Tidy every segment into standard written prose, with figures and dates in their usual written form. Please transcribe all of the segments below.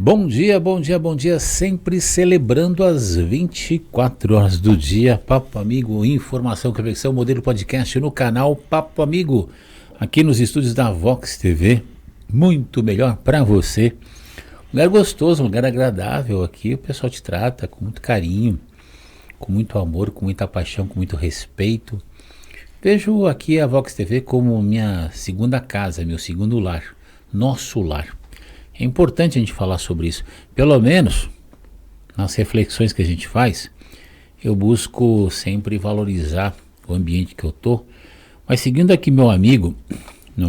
Bom dia, bom dia, bom dia, sempre celebrando as 24 horas do dia. Papo Amigo, informação, reflexão, modelo podcast no canal Papo Amigo, aqui nos estúdios da Vox TV, muito melhor para você. Lugar gostoso, lugar agradável aqui, o pessoal te trata com muito carinho, com muito amor, com muita paixão, com muito respeito. Vejo aqui a Vox TV como minha segunda casa, meu segundo lar, nosso lar. É importante a gente falar sobre isso. Pelo menos, nas reflexões que a gente faz, eu busco sempre valorizar o ambiente que eu tô. Mas seguindo aqui meu amigo,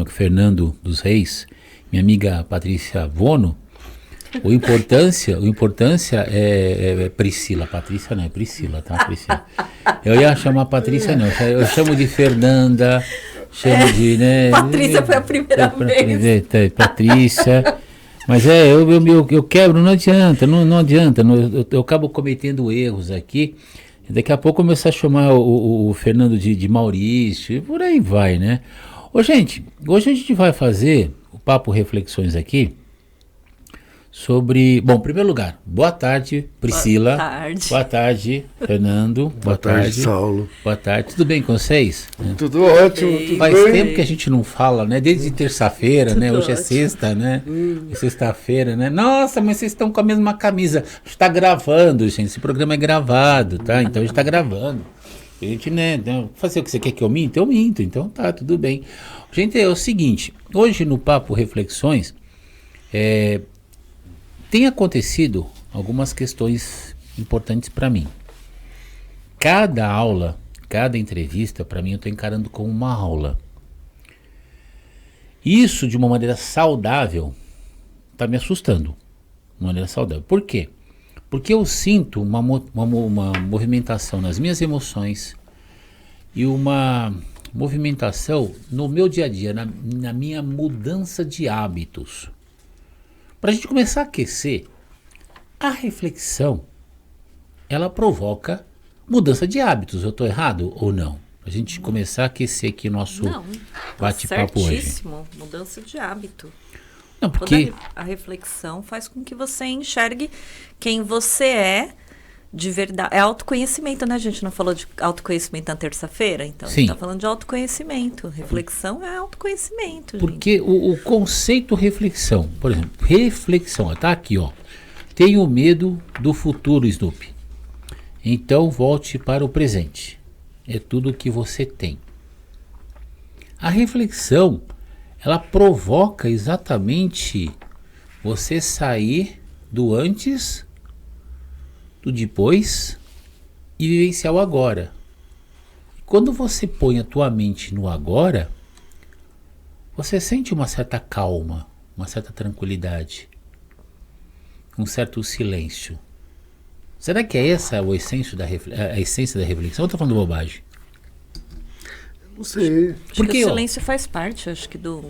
Fernando dos Reis, minha amiga Patrícia Vono, o importância é Priscila. Patrícia não, é Priscila, tá? Priscila. Eu ia chamar Patrícia não, eu chamo de Fernanda, chamo de... né, Patrícia foi a primeira vez. Patrícia... Mas eu quebro, não adianta, eu acabo cometendo erros aqui, daqui a pouco começar a chamar o Fernando de Maurício, e por aí vai, né? Gente, hoje a gente vai fazer o Papo Reflexões aqui sobre... Bom, em primeiro lugar, boa tarde, Priscila. Boa tarde. Boa tarde, Fernando. Boa tarde, Saulo. Boa tarde, tudo bem com vocês? Tudo ótimo, tudo Faz bem? tempo que a gente não fala, né? Desde terça-feira, né? Hoje é ótimo. sexta, né? É sexta-feira, né? Nossa, mas vocês estão com a mesma camisa. A gente tá gravando, gente. Esse programa é gravado, tá? Então a gente tá gravando. A gente, né? Fazer o que você quer que eu minta? Eu minto. Então tá, tudo bem. Gente, é o seguinte. Hoje no Papo Reflexões, tem acontecido algumas questões importantes para mim. Cada aula, cada entrevista, para mim, eu estou encarando como uma aula. Isso, de uma maneira saudável, está me assustando. De uma maneira saudável. Por quê? Porque eu sinto uma movimentação nas minhas emoções e uma movimentação no meu dia a dia, na minha mudança de hábitos. Para a gente começar a aquecer, a reflexão, ela provoca mudança de hábitos. Eu estou errado ou não? Para a gente começar a aquecer aqui nosso bate-papo hoje. Certíssimo, mudança de hábito. Não, porque... Toda a reflexão faz com que você enxergue quem você é de verdade. É autoconhecimento, né? A gente não falou de autoconhecimento na terça-feira? Então, Sim. a gente está falando de autoconhecimento. Reflexão é autoconhecimento, Porque gente. o conceito reflexão, por exemplo, reflexão, tá aqui, ó. Tenho medo do futuro, Snoopy. Então volte para o presente. É tudo o que você tem. A reflexão, ela provoca exatamente você sair do antes, do depois e vivenciar o agora. Quando você põe a tua mente no agora, você sente uma certa calma, uma certa tranquilidade, um certo silêncio. Será que é essa a essência da reflexão? Ou estou falando bobagem? Não sei. Acho Porque, que o ó, silêncio faz parte, acho que, do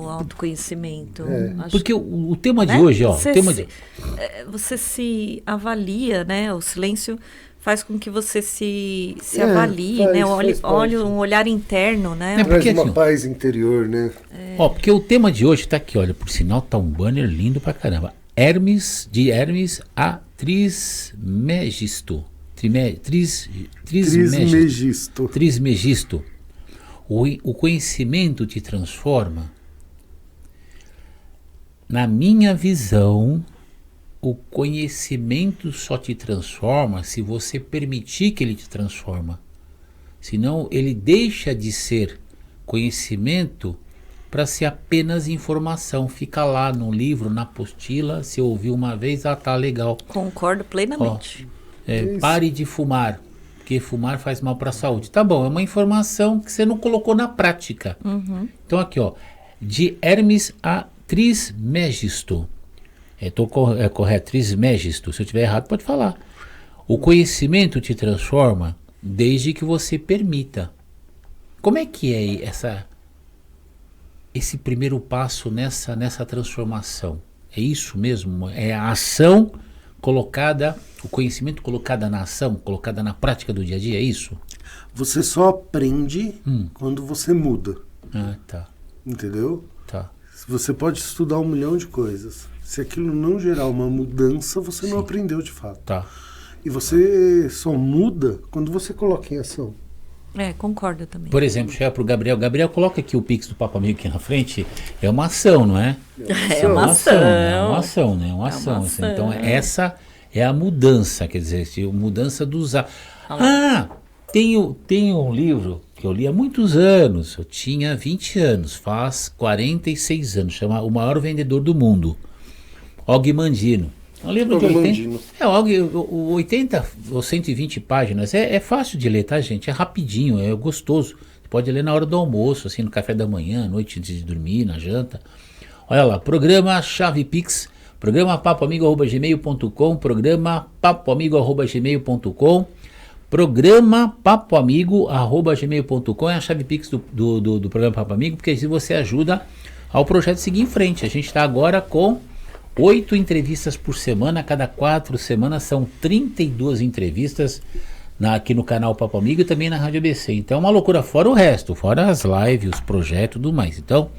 autoconhecimento. Acho Porque o tema de né? hoje, ó, Você se avalia, né? O silêncio faz com que você se É, avalie, faz- né? faz Olhe parte. um olhar interno, né? É, Traz porque uma assim, paz interior, né? porque o tema de hoje tá aqui, olha, por sinal tá um banner lindo pra caramba. Hermes a Trismegisto. Trismegisto. Trismegisto. O conhecimento te transforma. Na minha visão, o conhecimento só te transforma se você permitir que ele te transforma. Senão ele deixa de ser conhecimento para ser apenas informação. Fica lá no livro, na apostila, se ouviu uma vez, tá legal. Concordo plenamente. Pare de fumar, porque fumar faz mal para a saúde. Tá bom, é uma informação que você não colocou na prática. Então aqui, ó, de Hermes a Trismegisto. É correto, Trismegisto. Se eu estiver errado, pode falar. O conhecimento te transforma desde que você permita. Como é que é esse primeiro passo nessa transformação? É isso mesmo? É a ação colocada, o conhecimento colocado na ação, colocada na prática do dia a dia, é isso? Você só aprende quando você muda. Ah, tá. Entendeu? Tá. Você pode estudar 1 milhão de coisas. Se aquilo não gerar uma mudança, você não aprendeu de fato. Tá. E você só muda quando você coloca em ação. Concordo também. Por exemplo, chegar pro Gabriel. Gabriel, coloca aqui o Pix do Papo Amigo aqui na frente. É uma ação, não é? É uma ação. É uma ação, né? Uma ação. uma Assim. ação. Então, essa é a mudança, quer dizer, mudança dos... Tem um livro que eu li há muitos anos. Eu tinha 20 anos, faz 46 anos. Chama O Maior Vendedor do Mundo. Og Mandino. É um livro de 80 ou 120 páginas. É fácil de ler, tá, gente? É rapidinho, é gostoso. Você pode ler na hora do almoço, assim, no café da manhã, à noite antes de dormir, na janta. Olha lá, programa Chave Pix, programa papoamigo@gmail.com, programa papoamigo@gmail.com, programa papoamigo@gmail.com é a chave Pix do programa Papo Amigo, porque assim você ajuda ao projeto seguir em frente. A gente está agora com 8 entrevistas por semana, a cada 4 semanas são 32 entrevistas aqui no canal Papo Amigo e também na Rádio ABC. Então é uma loucura, fora o resto, fora as lives, os projetos e tudo mais. Então,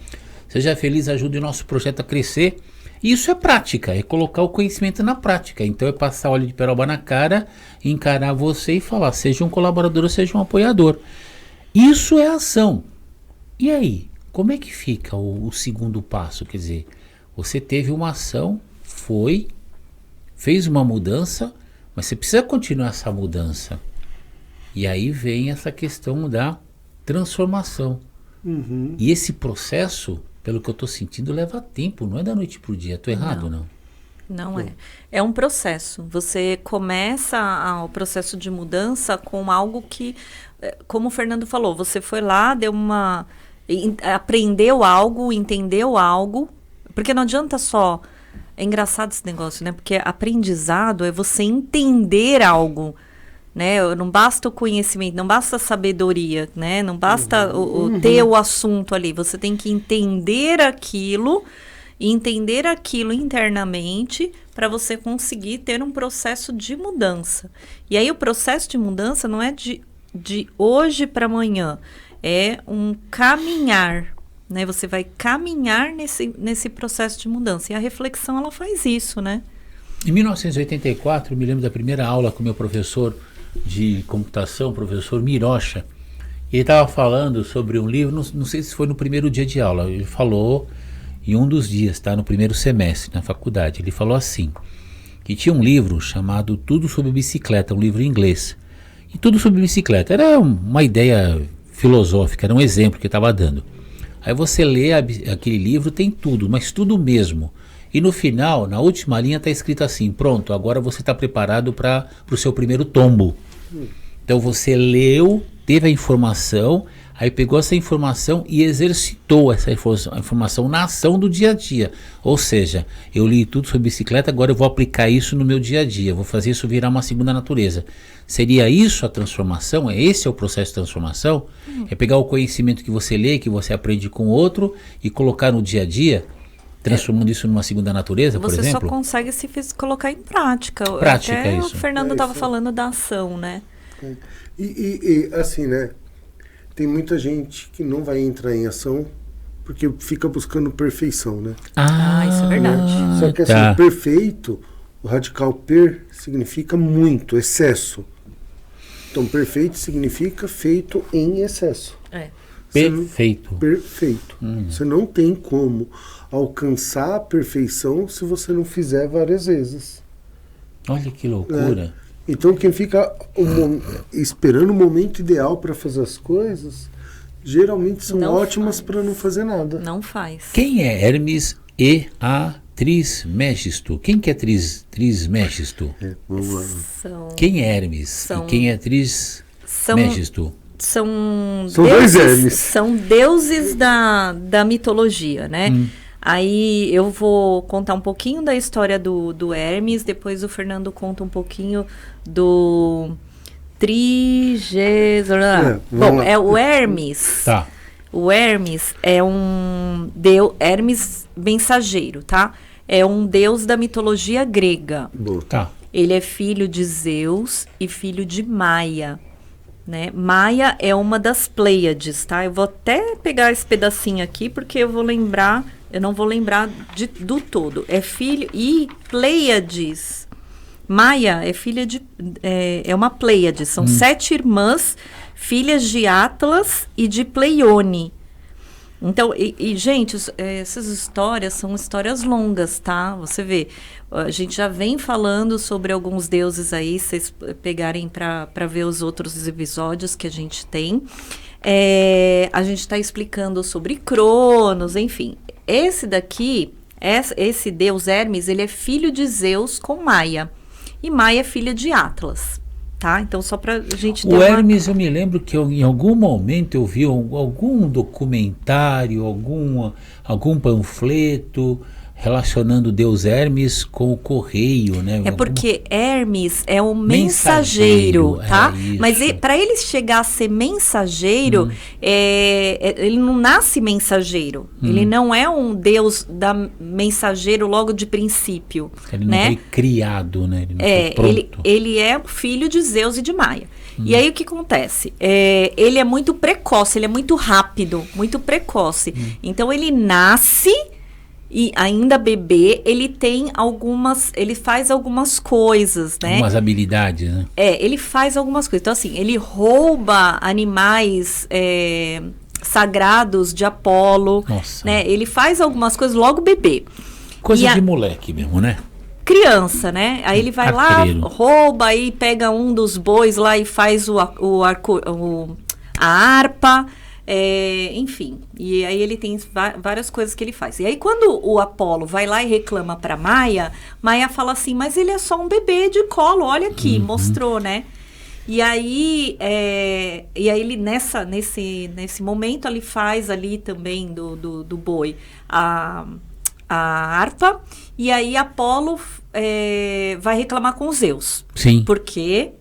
seja feliz, ajude o nosso projeto a crescer. Isso é prática, é colocar o conhecimento na prática. Então é passar óleo de peroba na cara, encarar você e falar, seja um colaborador ou seja um apoiador. Isso é ação. E aí, como é que fica o segundo passo? Quer dizer, você teve uma ação, fez uma mudança, mas você precisa continuar essa mudança. E aí vem essa questão da transformação. Uhum. E esse processo, pelo que eu estou sentindo, leva tempo, não é da noite para o dia. Estou errado, não? Não é. É um processo. Você começa o processo de mudança com algo que, como o Fernando falou, você foi lá, aprendeu algo, entendeu algo, porque não adianta só... É engraçado esse negócio, né? Porque aprendizado é você entender algo, né? Não basta o conhecimento, não basta a sabedoria, né? Não basta ter o assunto ali. Você tem que entender aquilo internamente para você conseguir ter um processo de mudança. E aí o processo de mudança não é de hoje para amanhã, é um caminhar, né? Você vai caminhar nesse processo de mudança. E a reflexão, ela faz isso, né? Em 1984, eu me lembro da primeira aula com o meu professor de computação, professor Mirocha. Ele estava falando sobre um livro, não sei se foi no primeiro dia de aula, ele falou em um dos dias, tá? No primeiro semestre, na faculdade. Ele falou assim, que tinha um livro chamado Tudo sobre Bicicleta, um livro em inglês. E Tudo sobre Bicicleta era uma ideia filosófica, era um exemplo que ele estava dando. Aí você lê aquele livro, tem tudo, mas tudo mesmo. E no final, na última linha, está escrito assim, pronto, agora você está preparado para o seu primeiro tombo. Então você leu, teve a informação, aí pegou essa informação e exercitou essa informação na ação do dia a dia. Ou seja, eu li tudo sobre bicicleta, agora eu vou aplicar isso no meu dia a dia, vou fazer isso virar uma segunda natureza. Seria isso a transformação? Esse é o processo de transformação? É pegar o conhecimento que você lê, que você aprende com o outro e colocar no dia a dia, transformando isso numa segunda natureza, por exemplo? Você só consegue se colocar em prática. Prática, até isso. O Fernando estava falando da ação, né? E assim, né? Tem muita gente que não vai entrar em ação porque fica buscando perfeição, né? Isso é verdade. Só que assim, perfeito, o radical per significa muito, excesso. Então, perfeito significa feito em excesso. Perfeito. Perfeito. Você não tem como alcançar a perfeição se você não fizer várias vezes. Olha que loucura. Então, quem fica esperando o momento ideal para fazer as coisas, geralmente são ótimas para não fazer nada. Não faz. Quem é Hermes e a Trismegisto? Quem que é Trismegisto? Quem é Hermes? E quem é Trismegisto? São dois Hermes. São deuses da mitologia, né? Aí eu vou contar um pouquinho da história do Hermes, depois o Fernando conta um pouquinho do Bom, é o Hermes. Tá. O Hermes é um deus, Hermes mensageiro, tá? É um deus da mitologia grega. Tá. Ele é filho de Zeus e filho de Maia. né? Maia é uma das Pleiades, tá? Eu vou até pegar esse pedacinho aqui, porque eu não vou lembrar do todo. É filho e Pleiades. Maia é filha de... É uma Pleiade. São 7 irmãs, filhas de Atlas e de Pleione. Então, gente, essas histórias são histórias longas, tá? Você vê, a gente já vem falando sobre alguns deuses aí, se vocês pegarem para ver os outros episódios que a gente tem. A gente está explicando sobre Cronos, enfim. Esse daqui, esse deus Hermes, ele é filho de Zeus com Maia. E Maia é filha de Atlas. Tá? Então, só para a gente ter Hermes, eu me lembro que em algum momento eu vi algum documentário, algum panfleto relacionando o deus Hermes com o correio, né? Porque Hermes é um mensageiro, tá? Mas para ele chegar a ser mensageiro, ele não nasce mensageiro. Ele não é um deus mensageiro logo de princípio. Ele não foi criado, né? Ele não foi pronto. Ele é o filho de Zeus e de Maia. E aí o que acontece? Ele é muito precoce, ele é muito rápido, muito precoce. Então ele nasce... E ainda bebê, ele faz algumas coisas, né? Algumas habilidades, né? Ele faz algumas coisas. Então, assim, ele rouba animais sagrados de Apolo. Nossa. Né? Ele faz algumas coisas logo bebê. Coisa de moleque mesmo, né? Criança, né? Aí ele vai lá, rouba, aí pega um dos bois lá e faz a harpa. Enfim, e aí ele tem várias coisas que ele faz. E aí quando o Apolo vai lá e reclama pra Maia, Maia fala assim, mas ele é só um bebê de colo, olha aqui, mostrou, né? E aí ele nesse momento ele faz ali também do boi a harpa, e aí Apolo vai reclamar com Zeus. Sim. Porque...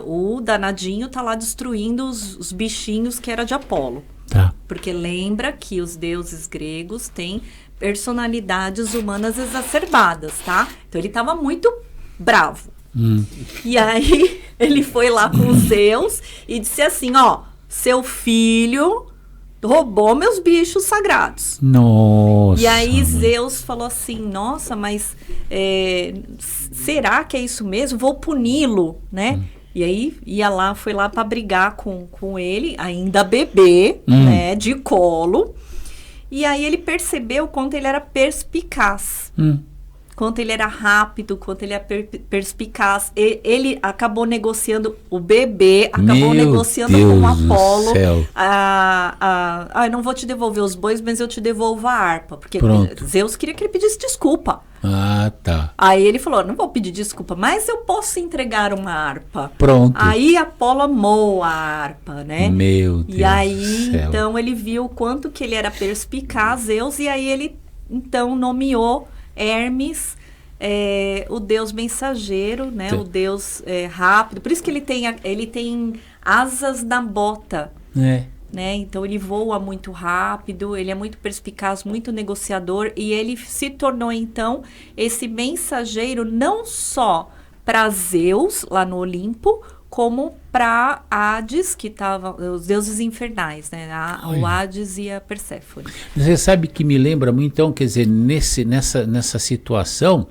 o danadinho tá lá destruindo os bichinhos que era de Apolo. Tá. Porque lembra que os deuses gregos têm personalidades humanas exacerbadas, tá? Então ele tava muito bravo. E aí ele foi lá com Zeus e disse assim, ó, seu filho roubou meus bichos sagrados. Nossa. E aí Zeus falou assim, nossa, mas será que é isso mesmo? Vou puni-lo, né? E aí foi lá para brigar com ele, ainda bebê, né, de colo. E aí ele percebeu quanto ele era perspicaz. Quanto ele era rápido, quanto ele era perspicaz. Ele acabou negociando, o bebê acabou negociando com o Apolo. Eu não vou te devolver os bois, mas eu te devolvo a harpa. Porque Zeus queria que ele pedisse desculpa. Ah, tá. Aí ele falou, não vou pedir desculpa, mas eu posso entregar uma harpa. Pronto. Aí Apolo amou a harpa, né? Meu Deus. E aí, então, ele viu o quanto que ele era perspicaz, Zeus, e aí ele, então, nomeou Hermes, o deus mensageiro, né? O deus rápido. Por isso que ele tem asas na bota. Né? Então ele voa muito rápido, ele é muito perspicaz, muito negociador, e ele se tornou então esse mensageiro não só para Zeus lá no Olimpo, como para Hades, que estavam os deuses infernais, né? O Hades e a Perséfone. Você sabe que me lembra muito, então, quer dizer, nessa situação,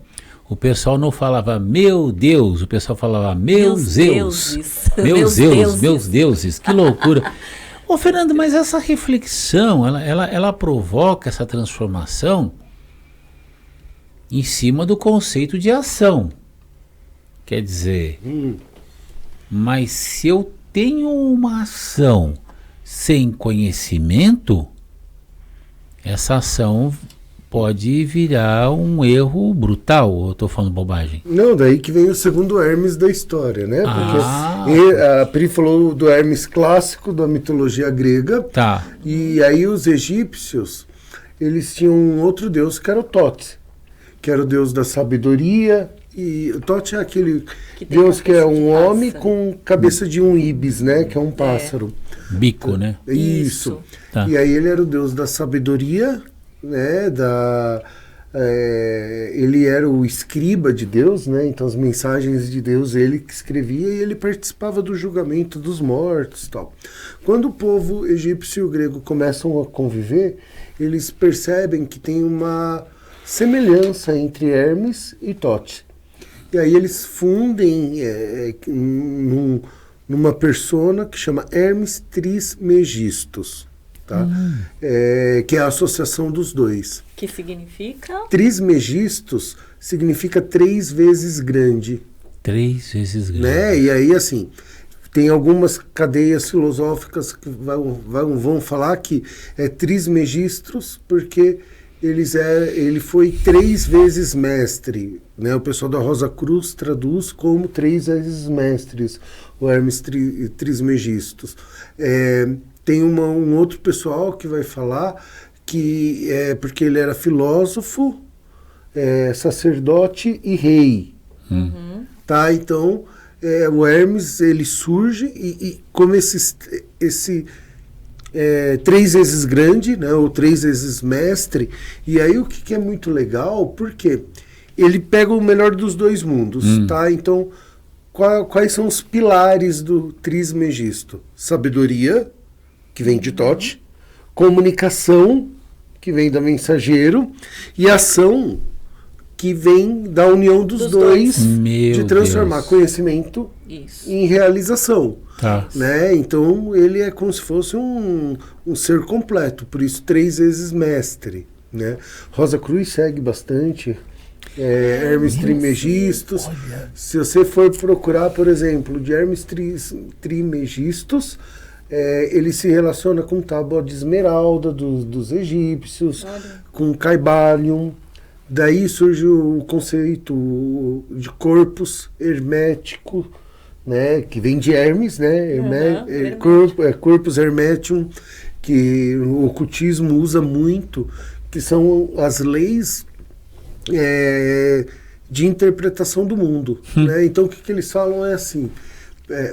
o pessoal não falava meu Deus, o pessoal falava meus Zeus. Meus deuses, que loucura. Ô Fernando, mas essa reflexão, ela provoca essa transformação em cima do conceito de ação. Quer dizer, mas se eu tenho uma ação sem conhecimento, essa ação pode virar um erro brutal, ou eu estou falando bobagem? Não, daí que vem o segundo Hermes da história, né? Porque a Pri falou do Hermes clássico, da mitologia grega. Tá. E aí os egípcios, eles tinham um outro deus que era o Tote, que era o deus da sabedoria. E o Tote é aquele deus que é um homem com cabeça de um ibis, né? Que é um pássaro. Bico, né? Isso. Tá. E aí ele era o deus da sabedoria, né, ele era o escriba de Deus, né? Então as mensagens de Deus ele que escrevia e ele participava do julgamento dos mortos e tal. Quando o povo egípcio e o grego começam a conviver, eles percebem que tem uma semelhança entre Hermes e Thoth. E aí eles fundem numa persona que chama Hermes Trismegistus, tá? Que é a associação dos dois. Que significa? Trismegistus significa 3 vezes grande. 3 vezes grande. Né? E aí, assim, tem algumas cadeias filosóficas que vão falar que é Trismegistus porque ele foi 3 vezes mestre. Né? O pessoal da Rosa Cruz traduz como 3 vezes mestres, o Hermes Trismegistus. Tem um outro pessoal que vai falar que é porque ele era filósofo, sacerdote e rei. Tá? Então, o Hermes ele surge e como esse 3 vezes grande, né, ou 3 vezes mestre, e aí o que é muito legal, porque ele pega o melhor dos 2 mundos, tá? Então, quais são os pilares do Trismegisto? Sabedoria, que vem de Thoth, comunicação, que vem da Mensageiro, e ação, que vem da união dos dois, de transformar conhecimento em realização. Tá. Né? Então ele é como se fosse um ser completo, por isso 3 vezes mestre. Né? Rosa Cruz segue bastante Hermes Trismegistus. Se você for procurar, por exemplo, de Hermes Trismegistus, ele se relaciona com tábua de esmeralda dos egípcios, com Caibalion. Daí surge o conceito de corpus hermético, né, que vem de Hermes, né, corpus hermetium, que o ocultismo usa muito, que são as leis de interpretação do mundo. Né? Então o que eles falam é assim,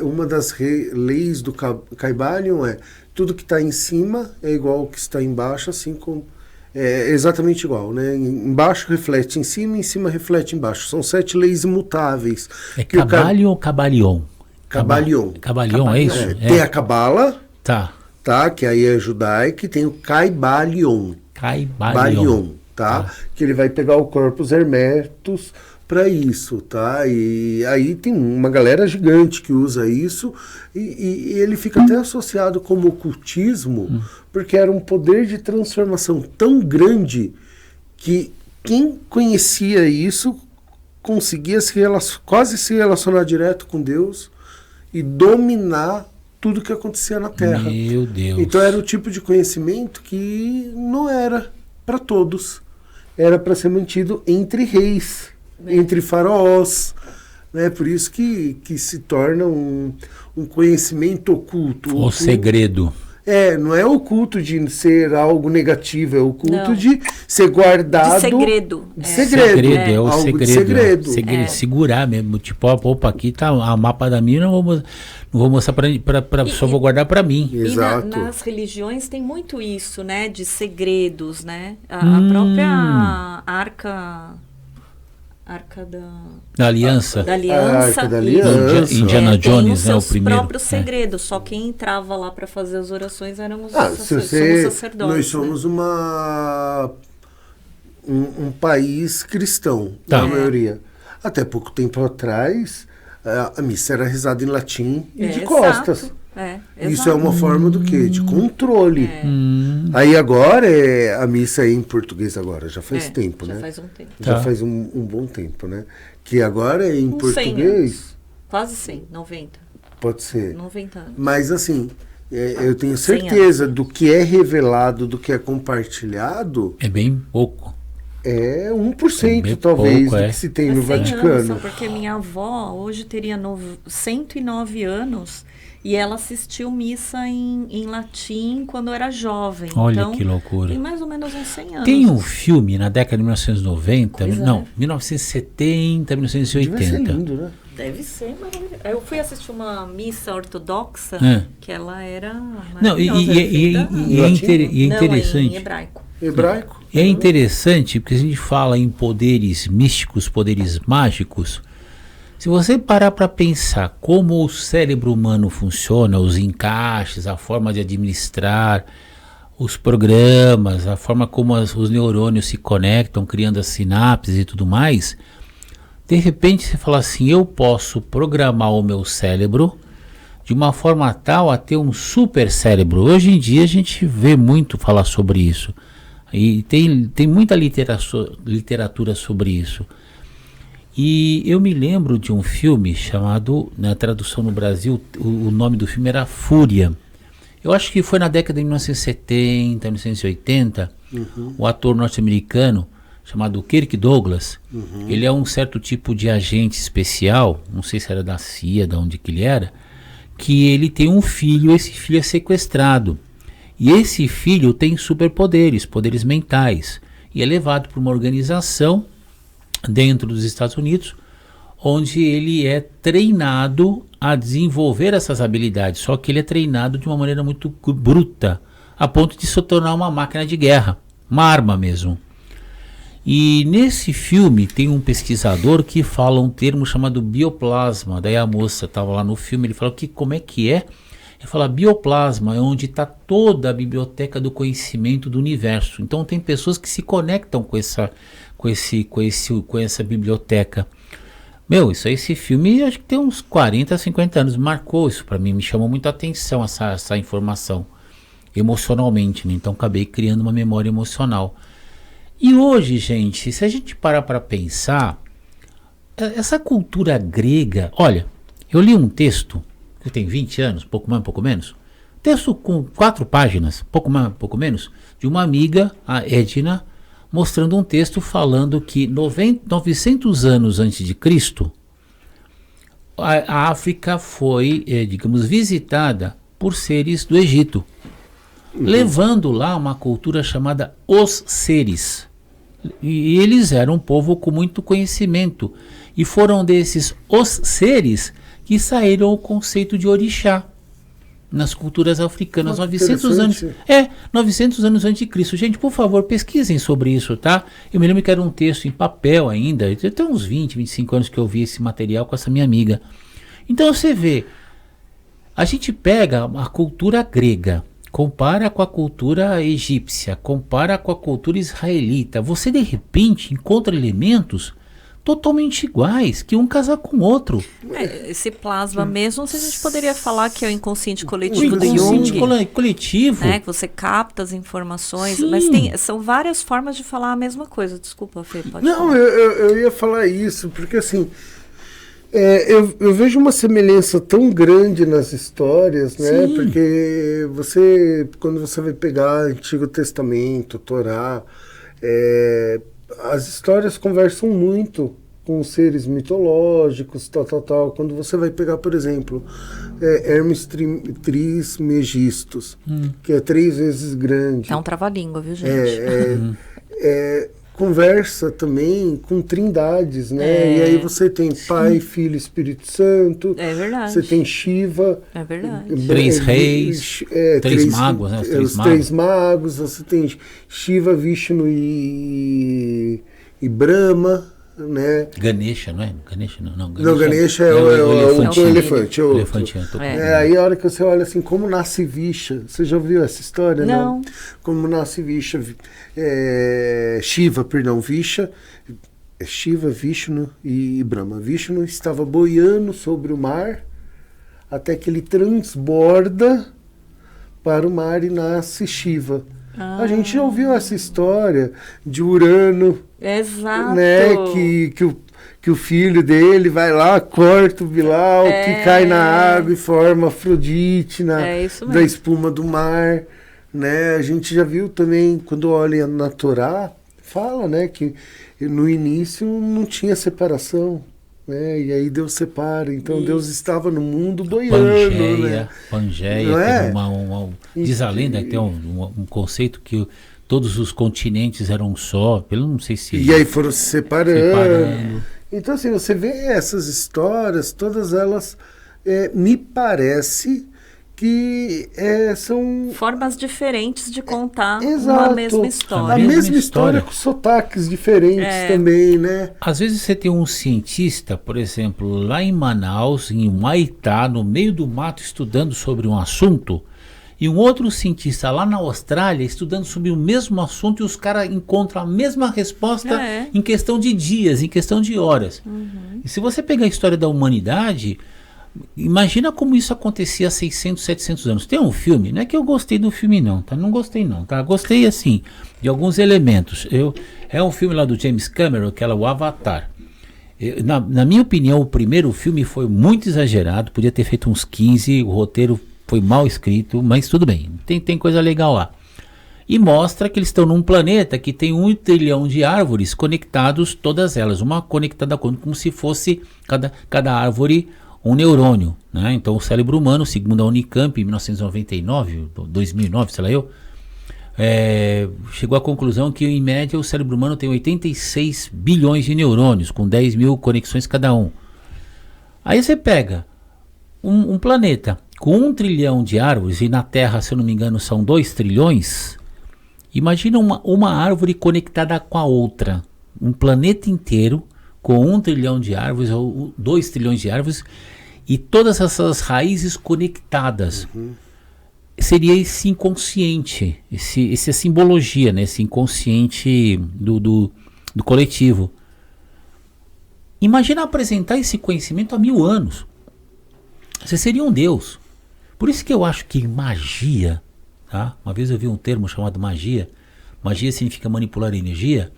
uma das leis do Caibalion é tudo que está em cima é igual ao que está embaixo, assim como exatamente igual, né? Embaixo reflete em cima reflete embaixo. São 7 leis imutáveis. É Cabalion ou Cabalion? Cabalion. Cabalion, é isso? Tem a Cabala, tá, que aí é judaica, e tem o Caibalion. Caibalion. Tá? Que ele vai pegar o corpus hermetus para isso, tá? E aí tem uma galera gigante que usa isso e ele fica até associado como ocultismo, porque era um poder de transformação tão grande que quem conhecia isso conseguia quase se relacionar direto com Deus e dominar tudo que acontecia na Terra. Meu Deus. Então era o tipo de conhecimento que não era para todos. Era para ser mantido entre reis, entre faraós, né? Por isso que se torna um conhecimento oculto. O segredo. Não é oculto de ser algo negativo, é oculto de ser guardado. De segredo. De segredo. É o algo segredo. De segredo. Segurar mesmo. Tipo, opa, aqui tá o mapa da minha, não vou mostrar só vou guardar para mim. Exato. E nas religiões tem muito isso, né? De segredos, né? A própria Arca da Aliança. Da Aliança. Indiana Jones, né? O primeiro. Próprios segredos. Só quem entrava lá para fazer as orações éramos os sacerdotes. Nós somos um país cristão, na maioria. Até pouco tempo atrás, a missa era rezada em latim e de costas. Isso é uma forma do quê? De controle. Aí agora a missa é em português agora, já faz tempo, né? Já faz um tempo. Já faz um bom tempo, né? Que agora é em português. Quase 100, 90. Pode ser. 90 anos. Mas assim, eu tenho certeza do que é revelado, do que é compartilhado. É bem pouco. É 1% talvez pouco, do que se tem no Vaticano. Porque minha avó hoje teria 109 anos e ela assistiu missa em latim quando era jovem. Olha então, que loucura. Tem mais ou menos uns 100 anos. Tem um filme na década de 1990, 1970, 1980. Deve ser lindo, né? Deve ser, mas eu fui assistir uma missa ortodoxa que ela era não, e é interessante. Não, em hebraico. hebraico. E é interessante, porque a gente fala em poderes místicos, poderes mágicos. Se você parar para pensar como o cérebro humano funciona, os encaixes, a forma de administrar, os programas, a forma como os neurônios se conectam, criando as sinapses e tudo mais, de repente você fala assim, eu posso programar o meu cérebro de uma forma tal a ter um super cérebro. Hoje em dia a gente vê muito falar sobre isso. E tem muita literatura sobre isso. E eu me lembro de um filme chamado, na tradução no Brasil, o nome do filme era Fúria. Eu acho que foi na década de 1970, 1980, o ator norte-americano chamado Kirk Douglas, ele é um certo tipo de agente especial, não sei se era da CIA, de onde que ele era, que ele tem um filho, esse filho é sequestrado. E esse filho tem superpoderes, poderes mentais, e é levado para uma organização dentro dos Estados Unidos, onde ele é treinado a desenvolver essas habilidades, só que ele é treinado de uma maneira muito bruta, a ponto de se tornar uma máquina de guerra, uma arma mesmo. E nesse filme tem um pesquisador que fala um termo chamado bioplasma. Daí a moça estava lá no filme, ele falou que como é que é? Ele fala, bioplasma é onde está toda a biblioteca do conhecimento do universo. Então tem pessoas que se conectam com essa biblioteca. Esse filme acho que tem uns 40, 50 anos, marcou isso para mim, me chamou muito a atenção essa informação, emocionalmente, né? Então acabei criando uma memória emocional. E hoje, gente, se a gente parar para pensar, essa cultura grega, olha, eu li um texto que tem 20 anos, pouco mais, pouco menos, texto com 4 páginas, pouco mais, pouco menos, de uma amiga, a Edna, mostrando um texto falando que 900 anos antes de Cristo, a África foi, digamos, visitada por seres do Egito, levando lá uma cultura chamada os seres. E eles eram um povo com muito conhecimento. E foram desses os seres que saíram o conceito de orixá nas culturas africanas. 900 anos. 900 anos antes de Cristo. Gente, por favor, pesquisem sobre isso, tá? Eu me lembro que era um texto em papel ainda. Tem uns 20, 25 anos que eu vi esse material com essa minha amiga. Então você vê, a gente pega a cultura grega, compara com a cultura egípcia, compara com a cultura israelita. Você de repente encontra elementos totalmente iguais, que um casa com o outro. Esse plasma mesmo, se a gente poderia falar que é o inconsciente coletivo do inconsciente Jung. coletivo. Né, que você capta as informações, Sim. mas são várias formas de falar a mesma coisa. Desculpa, Fê, pode Não, falar. eu ia falar isso, porque assim, eu vejo uma semelhança tão grande nas histórias, né? Sim. Porque quando você vai pegar Antigo Testamento, Torá, as histórias conversam muito com os seres mitológicos, tal. Quando você vai pegar, por exemplo, Hermes Trismegistus, que é 3 vezes grande. É um trava-língua, viu, gente? Conversa também com trindades, né? E aí você tem Pai, Filho e Espírito Santo. É verdade. Você tem Shiva. É verdade. 3 reis, 3 magos, né? Os 3 magos. Você tem Shiva, Vishnu e Brahma, né? Ganesha, não é? Ganesha não. Ganesha é o elefante. É outro. Aí a hora que você olha assim, como nasce Visha, você já ouviu essa história? Não. Como nasce Visha, Shiva, Vishnu e Brahma. Vishnu estava boiando sobre o mar, até que ele transborda para o mar e nasce Shiva. A gente já ouviu essa história de Urano, Exato. né, que o filho dele vai lá, corta o Bilal, que cai na água e forma Afrodite da espuma do mar, né? A gente já viu também, quando olha na Torá, fala, né, que no início não tinha separação, né? E aí Deus separa, então isso. Deus estava no mundo boiando, né? Pangeia, diz a lenda que tem um conceito que todos os continentes eram só, pelo não sei se... E aí foram se separando. Então assim, você vê essas histórias, todas elas, me parece que são formas diferentes de contar exato, uma mesma história. A mesma história com sotaques diferentes também, né? Às vezes você tem um cientista, por exemplo, lá em Manaus, em Humaitá, no meio do mato, estudando sobre um assunto, e um outro cientista lá na Austrália estudando sobre o mesmo assunto, e os caras encontram a mesma resposta em questão de dias, em questão de horas. E se você pegar a história da humanidade, imagina como isso acontecia há 600, 700 anos. Tem um filme, não é que eu gostei do filme não, tá? Não gostei não, tá? Gostei assim, de alguns elementos. É um filme lá do James Cameron, que é o Avatar. Na minha opinião, o primeiro filme foi muito exagerado, podia ter feito uns 15, o roteiro foi mal escrito, mas tudo bem, tem coisa legal lá. E mostra que eles estão num planeta que tem 1 trilhão de árvores conectados, todas elas, uma conectada como se fosse cada árvore um neurônio, né? Então o cérebro humano, segundo a Unicamp, em 1999, 2009, sei lá chegou à conclusão que em média o cérebro humano tem 86 bilhões de neurônios, com 10 mil conexões cada um. Aí você pega um planeta com 1 trilhão de árvores, e na Terra, se eu não me engano, são 2 trilhões, imagina uma árvore conectada com a outra, um planeta inteiro com 1 trilhão de árvores, ou 2 trilhões de árvores, e todas essas raízes conectadas. Seria esse inconsciente, essa simbologia, né? Esse inconsciente do coletivo. Imagina apresentar esse conhecimento há 1000 anos. Você seria um deus. Por isso que eu acho que magia, tá? Uma vez eu vi um termo chamado magia. Magia significa manipular energia.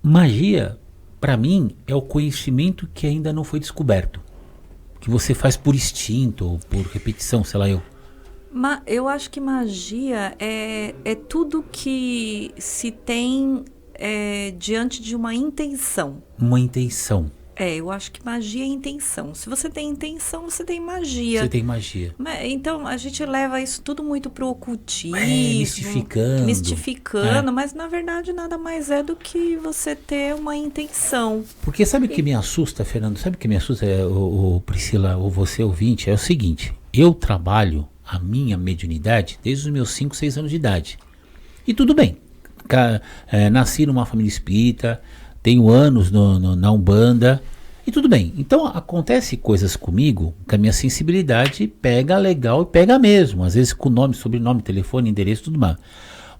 Magia, para mim, é o conhecimento que ainda não foi descoberto. Que você faz por instinto ou por repetição, sei lá eu. Eu acho que magia é tudo que se tem diante de uma intenção. Uma intenção. Eu acho que magia é intenção. Se você tem intenção, você tem magia. Você tem magia. Então, a gente leva isso tudo muito pro ocultismo. Mistificando, mas na verdade nada mais é do que você ter uma intenção. Porque sabe o que me assusta, Fernando? Sabe o que me assusta, Priscila, ou você ouvinte? É o seguinte, eu trabalho a minha mediunidade desde os meus 5, 6 anos de idade. E tudo bem. Nasci numa família espírita, tenho anos na Umbanda, e tudo bem. Então acontece coisas comigo que a minha sensibilidade pega legal e pega mesmo. Às vezes com nome, sobrenome, telefone, endereço, tudo mais.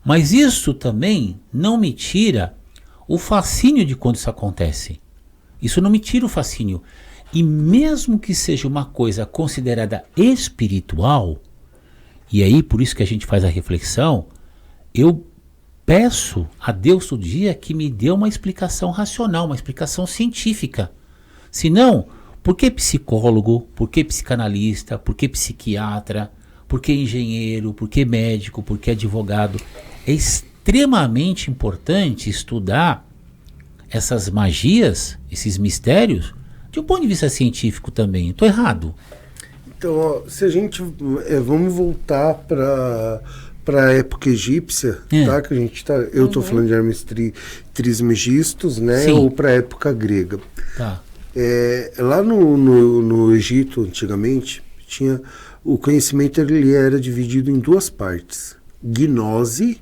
Mas isso também não me tira o fascínio de quando isso acontece. Isso não me tira o fascínio. E mesmo que seja uma coisa considerada espiritual, e aí por isso que a gente faz a reflexão, eu peço a Deus todo dia que me dê uma explicação racional, uma explicação científica. Se não, por que psicólogo, por que psicanalista, por que psiquiatra, por que engenheiro, por que médico, por que advogado? É extremamente importante estudar essas magias, esses mistérios, de um ponto de vista científico também. Estou errado? Então, ó, se a gente... vamos voltar para a época egípcia, tá? Que a gente tá, eu estou falando de Hermes Trismegistus, né? Sim. Ou para a época grega. Tá. Lá no Egito, antigamente, tinha o conhecimento, ele era dividido em 2 partes: gnose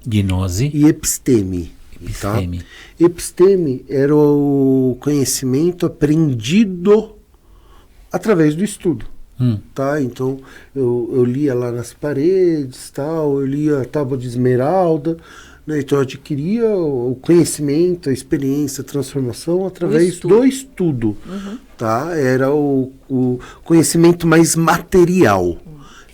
e episteme. Episteme. Tá? Episteme era o conhecimento aprendido através do estudo. Tá? Então eu lia lá nas paredes, tal, eu lia a tábua de esmeralda, né? Então eu adquiria o conhecimento, a experiência, a transformação através do estudo. Tá? Era o conhecimento mais material.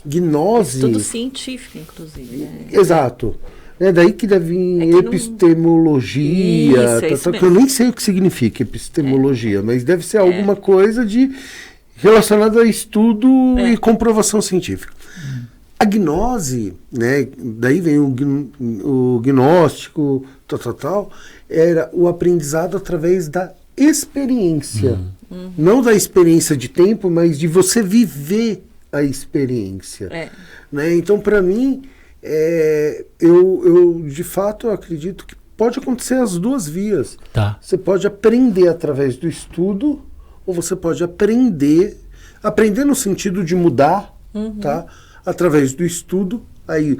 Gnose... Tudo científico, inclusive. Né? Exato. É daí que deve vir epistemologia, que eu nem sei o que significa epistemologia, mas deve ser alguma coisa relacionada a estudo e comprovação científica. A gnose, né, daí vem o gnóstico, era o aprendizado através da experiência. Não da experiência de tempo, mas de você viver a experiência. Né? Então, para mim, eu de fato acredito que pode acontecer as 2 vias. Tá. Você pode aprender através do estudo, ou você pode aprender no sentido de mudar, tá? Através do estudo, aí,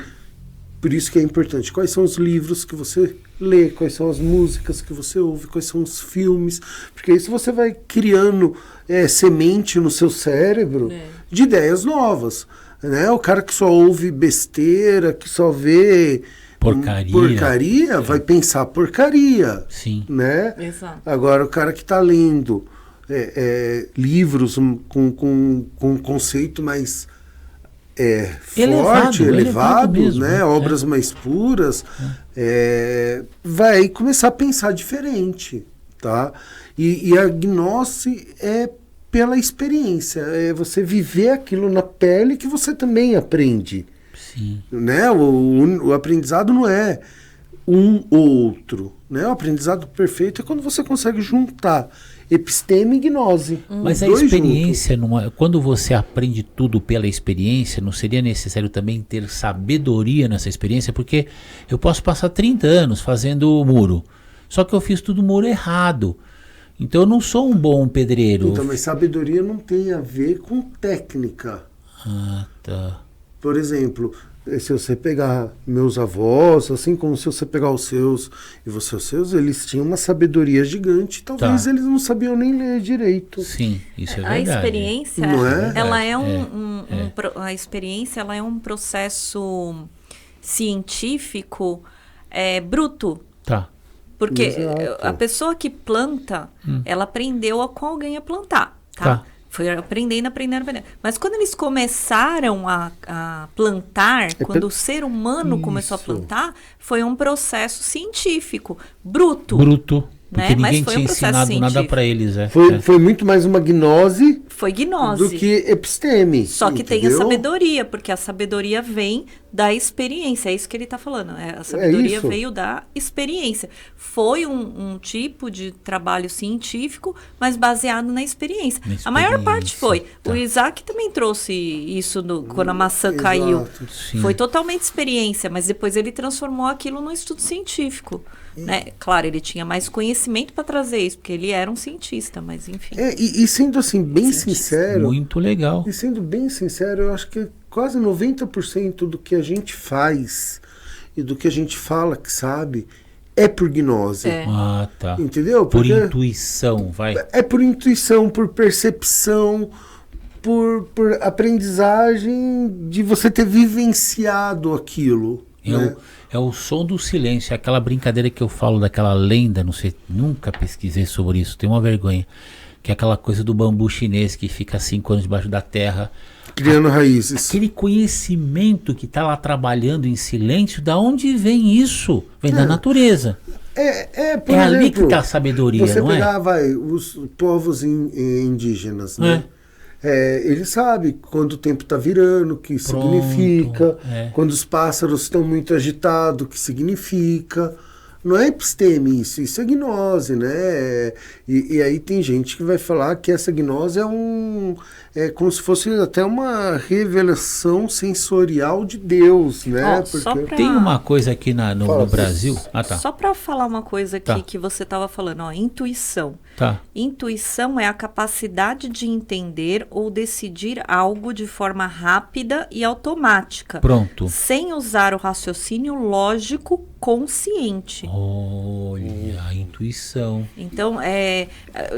por isso que é importante, quais são os livros que você lê, quais são as músicas que você ouve, quais são os filmes, porque isso você vai criando semente no seu cérebro de ideias novas, né? O cara que só ouve besteira, que só vê porcaria vai pensar porcaria. Sim. Né? Exato. Agora, o cara que está lendo livros com um conceito mais forte, elevado mesmo, né? Obras mais puras, vai começar a pensar diferente. Tá? E a gnose é pela experiência, é você viver aquilo na pele que você também aprende. Sim. Né? O aprendizado não é um ou outro. Né? O aprendizado perfeito é quando você consegue juntar episteme e gnose. Mas a experiência, quando você aprende tudo pela experiência, não seria necessário também ter sabedoria nessa experiência? Porque eu posso passar 30 anos fazendo muro, só que eu fiz tudo muro errado. Então eu não sou um bom pedreiro. Então, mas sabedoria não tem a ver com técnica. Ah, tá. Por exemplo, se você pegar meus avós, assim como se você pegar os seus e você os seus, eles tinham uma sabedoria gigante. Talvez eles não sabiam nem ler direito. Sim, isso é A verdade. experiência, Não é? ela a experiência, ela é um processo científico bruto. Tá. Porque Exato. a pessoa que planta, ela aprendeu com alguém a plantar, tá? Foi aprendendo. Mas quando eles começaram a plantar, quando o ser humano começou a plantar, foi um processo científico, bruto. Porque ninguém tinha ensinado nada para eles. Foi muito mais uma gnose, foi gnose do que episteme. Só que entendeu? tem a sabedoria, porque a sabedoria vem da experiência. É isso que ele está falando. A sabedoria veio da experiência. Foi um tipo de trabalho científico, mas baseado na experiência. A maior parte foi. Tá. O Isaac também trouxe isso quando a maçã caiu. Sim. Foi totalmente experiência, mas depois ele transformou aquilo num estudo científico. Né? Claro, ele tinha mais conhecimento para trazer isso, porque ele era um cientista, mas enfim. E sendo assim, bem sincero... Muito legal. E sendo bem sincero, eu acho que quase 90% do que a gente faz e do que a gente fala que sabe é por gnose. Ah, tá. Entendeu? Por intuição, vai. É por intuição, por percepção, por aprendizagem de você ter vivenciado aquilo. Né? É o som do silêncio, aquela brincadeira que eu falo daquela lenda, não sei, nunca pesquisei sobre isso, tenho uma vergonha, que é aquela coisa do bambu chinês que fica 5 anos debaixo da terra. Criando raízes. Aquele conhecimento que está lá trabalhando em silêncio, da onde vem isso? Vem da natureza. Por exemplo, ali que está a sabedoria, você não pegar, os povos indígenas, né? Ele sabe quando o tempo está virando, o que significa, quando os pássaros estão muito agitados, o que significa. Não é episteme isso é gnose, né? E aí tem gente que vai falar que essa gnose é como se fosse até uma revelação sensorial de Deus, né? Tem uma coisa aqui no Brasil... Só para falar uma coisa aqui que você estava falando, intuição. Intuição é a capacidade de entender ou decidir algo de forma rápida e automática. Pronto. Sem usar o raciocínio lógico consciente. Olha, a intuição. Então,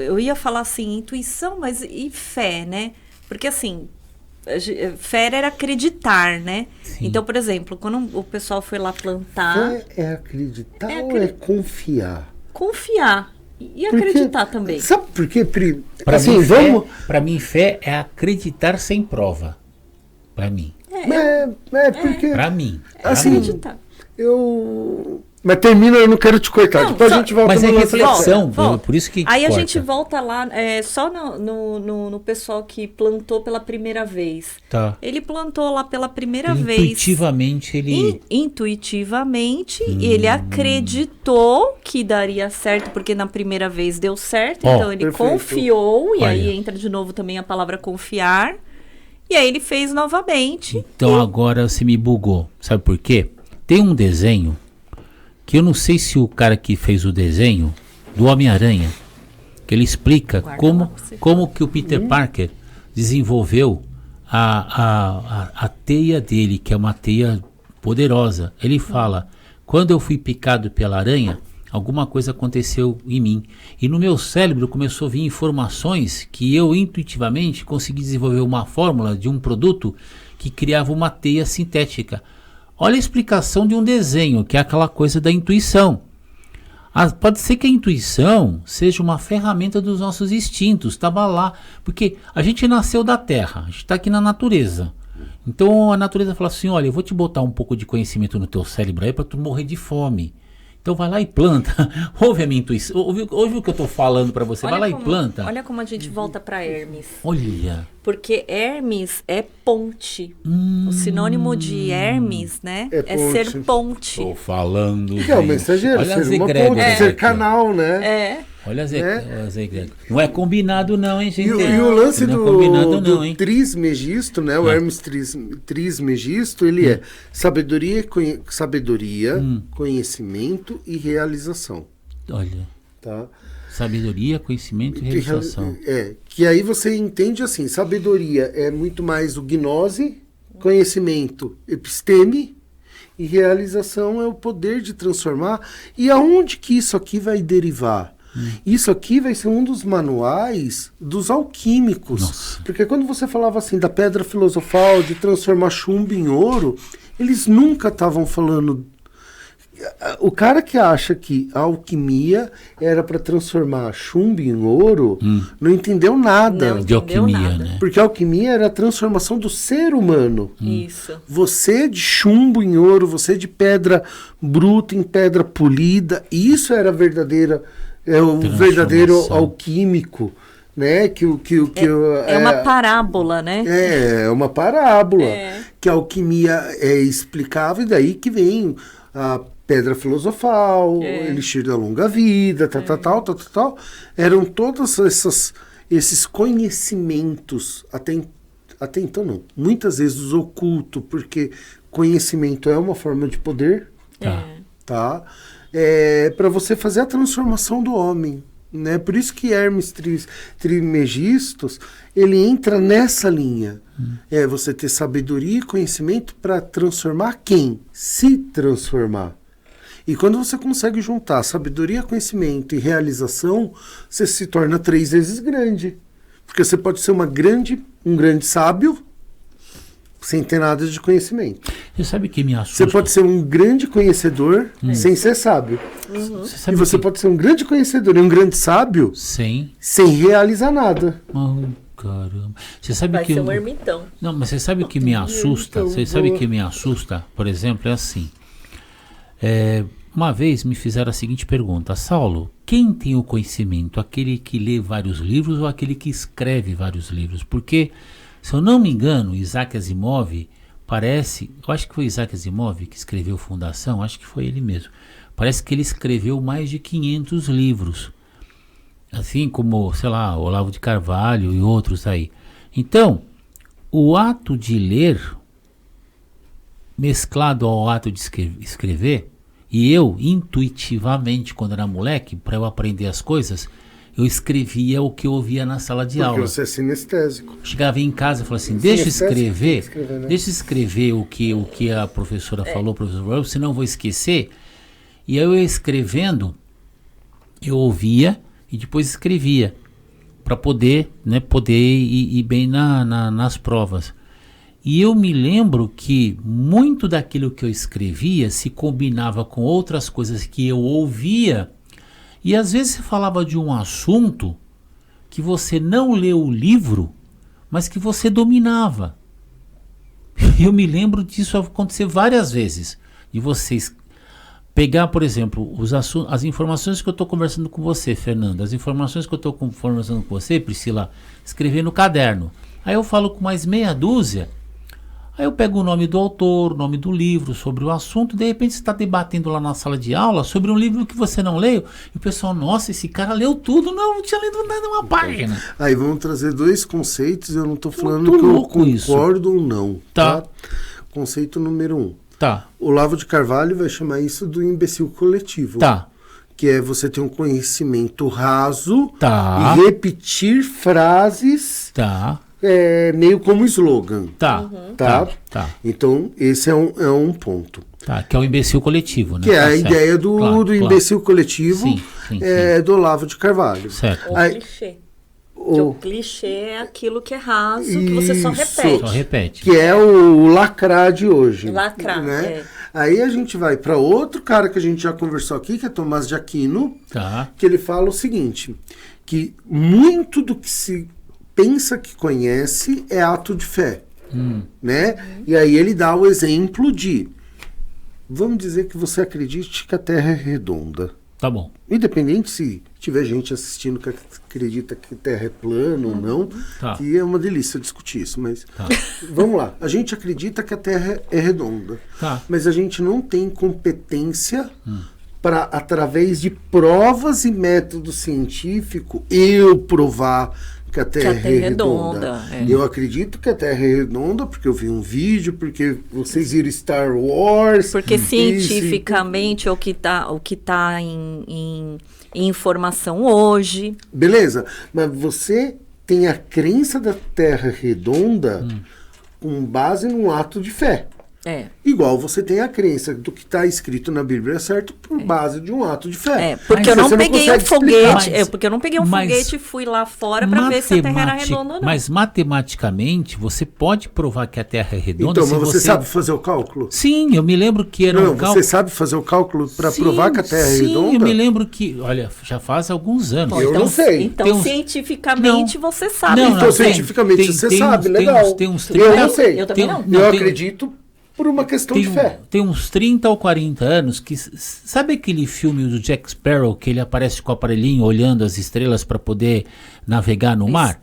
eu ia falar assim, intuição, mas e fé, né? Porque assim, fé era acreditar, né? Sim. Então, por exemplo, quando o pessoal foi lá plantar... Fé é acreditar ou é confiar? Confiar. E acreditar também. Sabe por quê, Pri? Para mim, fé é acreditar sem prova. Para mim. Porque... Para mim. Assim, acreditar. Mas termina, eu não quero te cortar. Depois a gente volta. Mas é reflexão, por isso que aí corta. A gente volta lá, só no pessoal que plantou pela primeira vez. Tá. Ele plantou lá pela primeira vez. Intuitivamente, ele acreditou que daria certo, porque na primeira vez deu certo. Então ele confiou, e aí entra de novo também a palavra confiar. E aí ele fez novamente. Então agora você me bugou. Sabe por quê? Tem um desenho que eu não sei se o cara que fez o desenho do Homem-Aranha, que ele explica como que o Peter Parker desenvolveu a teia dele, que é uma teia poderosa, ele fala, quando eu fui picado pela aranha, alguma coisa aconteceu em mim. E no meu cérebro começou a vir informações que eu intuitivamente consegui desenvolver uma fórmula de um produto que criava uma teia sintética. Olha a explicação de um desenho, que é aquela coisa da intuição. Pode ser que a intuição seja uma ferramenta dos nossos instintos, estava lá, porque a gente nasceu da terra, a gente está aqui na natureza. Então a natureza fala assim, olha, eu vou te botar um pouco de conhecimento no teu cérebro aí para tu morrer de fome. Então vai lá e planta. Ouve a minha intuição. Ouve o que eu estou falando para você. Vai lá e planta. Olha como a gente volta para Hermes. Olha. Porque Hermes é ponte. O sinônimo de Hermes, né? É ser ponte. Estou falando. Que é o mensageiro, olha ser uma ponte, ser canal, né? É. Olha as egregores. Não é combinado não, hein, gente? E o lance não do, é combinado, do não, hein? Trismegisto, né? O Hermes Trismegisto, ele é sabedoria, conhecimento e realização. Olha. Tá? Sabedoria, conhecimento e realização. Que aí você entende assim, sabedoria é muito mais o gnose, conhecimento, episteme, e realização é o poder de transformar. E aonde que isso aqui vai derivar? Isso aqui vai ser um dos manuais dos alquímicos. Nossa. Porque quando você falava assim da pedra filosofal, de transformar chumbo em ouro, eles nunca estavam falando... O cara que acha que a alquimia era para transformar chumbo em ouro, não entendeu nada. De alquimia, né? Porque a alquimia era a transformação do ser humano. Isso. Você de chumbo em ouro, você de pedra bruta em pedra polida, isso era o verdadeiro alquímico, né? É uma parábola, né? É uma parábola que a alquimia explicava, e daí que vem a pedra filosofal, elixir da longa vida, tal. Eram todos esses conhecimentos, até então não, muitas vezes oculto, porque conhecimento é uma forma de poder, tá? Para você fazer a transformação do homem, né? Por isso que Hermes Trismegistus, ele entra nessa linha. É você ter sabedoria e conhecimento para transformar quem? Se transformar. E quando você consegue juntar sabedoria, conhecimento e realização, você se torna 3 vezes grande. Porque você pode ser um grande sábio sem ter nada de conhecimento. Você sabe que me assusta? Você pode ser um grande conhecedor sem ser sábio. E você pode ser um grande conhecedor e um grande sábio sem realizar nada. Oh, caramba. Você sabe Vai que ser um ermitão. Não, mas você sabe o que me assusta? Você sabe o que me assusta? Por exemplo, é assim. Uma vez me fizeram a seguinte pergunta: Saulo, quem tem o conhecimento? Aquele que lê vários livros ou aquele que escreve vários livros? Porque, se eu não me engano, Isaac Asimov eu acho que foi Isaac Asimov que escreveu Fundação, acho que foi ele mesmo. Parece que ele escreveu mais de 500 livros. Assim como, sei lá, Olavo de Carvalho e outros aí. Então, o ato de ler, mesclado ao ato de escrever, e eu, intuitivamente, quando era moleque, para eu aprender as coisas, eu escrevia o que eu ouvia na sala de aula. Porque você é sinestésico. Chegava em casa e falava assim, deixa eu escrever o que a professora falou, professor, senão eu vou esquecer. E aí eu escrevendo, eu ouvia e depois escrevia, para poder ir bem nas provas. E eu me lembro que muito daquilo que eu escrevia se combinava com outras coisas que eu ouvia. E às vezes você falava de um assunto que você não leu o livro, mas que você dominava. Eu me lembro disso acontecer várias vezes. De vocês pegar, por exemplo, as informações que eu estou conversando com você, Fernando, as informações que eu estou conversando com você, Priscila, escrever no caderno. Aí eu falo com mais meia dúzia. Aí eu pego o nome do autor, o nome do livro, sobre o assunto, de repente você está debatendo lá na sala de aula sobre um livro que você não leu, e o pessoal, nossa, esse cara leu tudo, não tinha lido nada, uma página. Aí vamos trazer 2 conceitos, eu não estou falando que eu concordo ou não. Tá? Conceito número 1. Tá. O Olavo de Carvalho vai chamar isso do imbecil coletivo. Tá. Que é você ter um conhecimento raso e repetir frases meio como slogan. Tá. Tá? Então, esse é um ponto. Tá, que é o imbecil coletivo, né? Que é Tá a certo. ideia do imbecil coletivo Sim. do Olavo de Carvalho. Certo. O Aí- clichê. Porque o clichê é aquilo que é raso, que você só Isso. repete. Só repete. Que é o lacrar de hoje. Lacrar, né? Aí a gente vai para outro cara que a gente já conversou aqui, que é Tomás de Aquino, Tá. que ele fala o seguinte, que muito do que se pensa que conhece é ato de fé. Né? E aí ele dá o exemplo de, vamos dizer que você acredite que a Terra é redonda. Tá bom. Independente se tiver gente assistindo que acredita que a Terra é plana ou não, Tá. que é uma delícia discutir isso, mas Tá. vamos lá. A gente acredita que a Terra é redonda, Tá. mas a gente não tem competência para, através de provas e método científico, eu provar que a Terra é redonda. Eu acredito que a Terra é redonda porque eu vi um vídeo, porque vocês viram Star Wars. Porque isso, cientificamente o que tá em informação hoje. Beleza, mas você tem a crença da Terra redonda com base num ato de fé. Igual você tem a crença do que está escrito na Bíblia é certo por base de um ato de fé. Porque eu não Você peguei um consegue foguete. explicar. Porque eu não peguei um Mas foguete e fui lá fora para ver se a Terra era redonda ou não. Mas matematicamente, você pode provar que a Terra é redonda Então, se mas você sabe fazer o cálculo? Sim, eu me lembro que era Não, um cálculo... você sabe fazer o cálculo para provar que a Terra é redonda? Sim, eu me lembro que... Olha, já faz alguns anos. Eu não sei. Então, Tem uns- cientificamente, você sabe. Não, Então, não, cientificamente, você sabe, tem legal. tem uns Eu não sei. Eu também não. Eu tem- acredito por uma questão de fé. Tem uns 30 ou 40 anos que... Sabe aquele filme do Jack Sparrow que ele aparece com o aparelhinho olhando as estrelas para poder navegar no mar?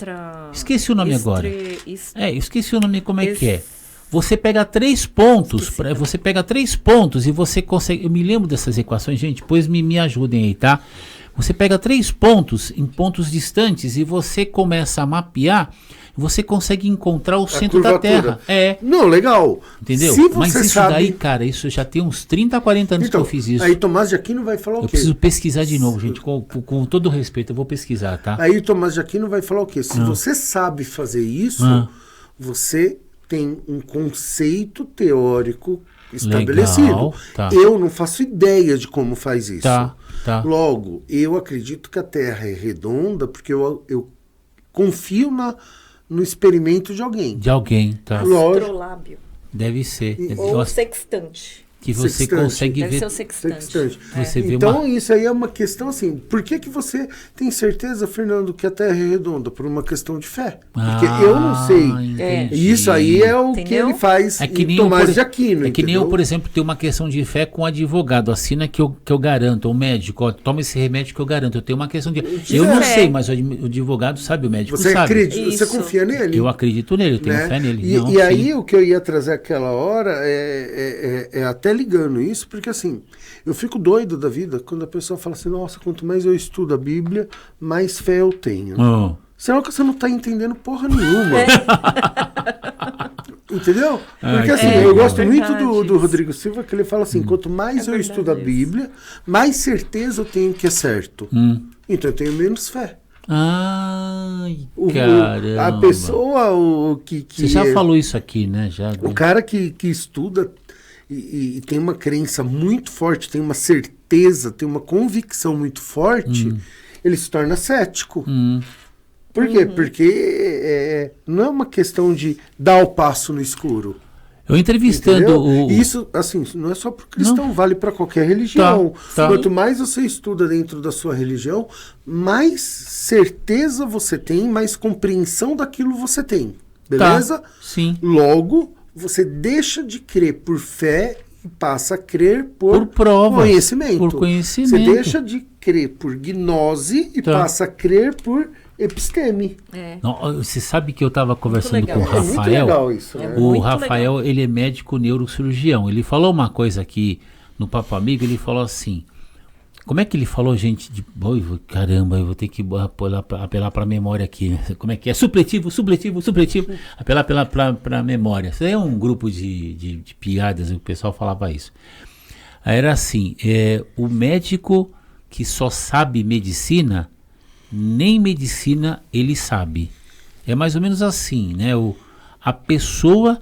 Esqueci o nome agora. Esqueci o nome, como é que é? Você pega 3 pontos, você pega 3 pontos e você consegue... Eu me lembro dessas equações, gente, pois me ajudem aí, tá? Você pega 3 pontos em pontos distantes e você começa a mapear, você consegue encontrar o centro da Terra. Não, legal. Entendeu? Se você Mas isso sabe... daí, cara, isso já tem uns 30, 40 anos Então, que eu fiz isso. aí Tomás de Aquino vai falar o Eu quê? preciso pesquisar de novo, gente. Com todo respeito, eu vou pesquisar, tá? Aí Tomás de Aquino vai falar o quê? Se você sabe fazer isso, você tem um conceito teórico estabelecido. Legal, tá. Eu não faço ideia de como faz isso. Tá. Logo, eu acredito que a Terra é redonda porque eu confio no experimento de alguém. De alguém, tá? Lógico. Astrolábio. Deve ser. Ou sextante. Que você Sextante. consegue Deve ver. ser o sextante. Sextante. Você vê Então, uma... isso aí é uma questão assim. Por que você tem certeza, Fernando, que a Terra é redonda? Por uma questão de fé. Porque eu não sei. Entendi. Isso aí é o que Entendeu? ele faz É que nem em Tomás eu, de Aquino. É que nem eu, entendeu? por exemplo, tenho uma questão de fé com o advogado. Assina que eu garanto, ou médico, ó, toma esse remédio que eu garanto. Eu tenho uma questão de... Eu não sei, mas o advogado sabe, o médico Você sabe. acredita, você Isso. confia nele. Eu acredito nele, eu tenho né? fé nele. E, Não, e aí sim. o que eu ia trazer aquela hora é até ligando isso, porque assim, eu fico doido da vida quando a pessoa fala assim, nossa, quanto mais eu estudo a Bíblia, mais fé eu tenho. Oh. Senão que você não está entendendo porra nenhuma. Entendeu? Porque assim, eu gosto muito do Rodrigo Silva, que ele fala assim, quanto mais eu estudo a Bíblia, mais certeza eu tenho que é certo. Então eu tenho menos fé. Ai, A caramba. pessoa que Você já falou isso aqui, né? Já. o cara que estuda e tem uma crença muito forte, tem uma certeza, tem uma convicção muito forte, ele se torna cético. Por quê? Porque não é uma questão de dar o passo no escuro. Eu entrevistando Entendeu? o... Isso, assim, não é só para o cristão, vale para qualquer religião. Tá. Quanto mais você estuda dentro da sua religião, mais certeza você tem, mais compreensão daquilo você tem. Beleza? Tá, sim. Logo, você deixa de crer por fé e passa a crer por provas, conhecimento. por conhecimento. Você deixa de crer por gnose e Tá. passa a crer por episteme. Não, você sabe que eu estava conversando legal. com o É muito Rafael. legal isso, né? O Muito Rafael, ele é médico neurocirurgião. Ele falou uma coisa aqui no Papo Amigo, ele falou assim... Como é que ele falou, gente? Caramba, eu vou ter que apelar para a memória aqui. Como é que é? Supletivo. Apelar para a memória. Isso aí é um grupo de piadas, o pessoal falava isso. Aí era assim, o médico que só sabe medicina, nem medicina ele sabe. é mais ou menos assim, né? A pessoa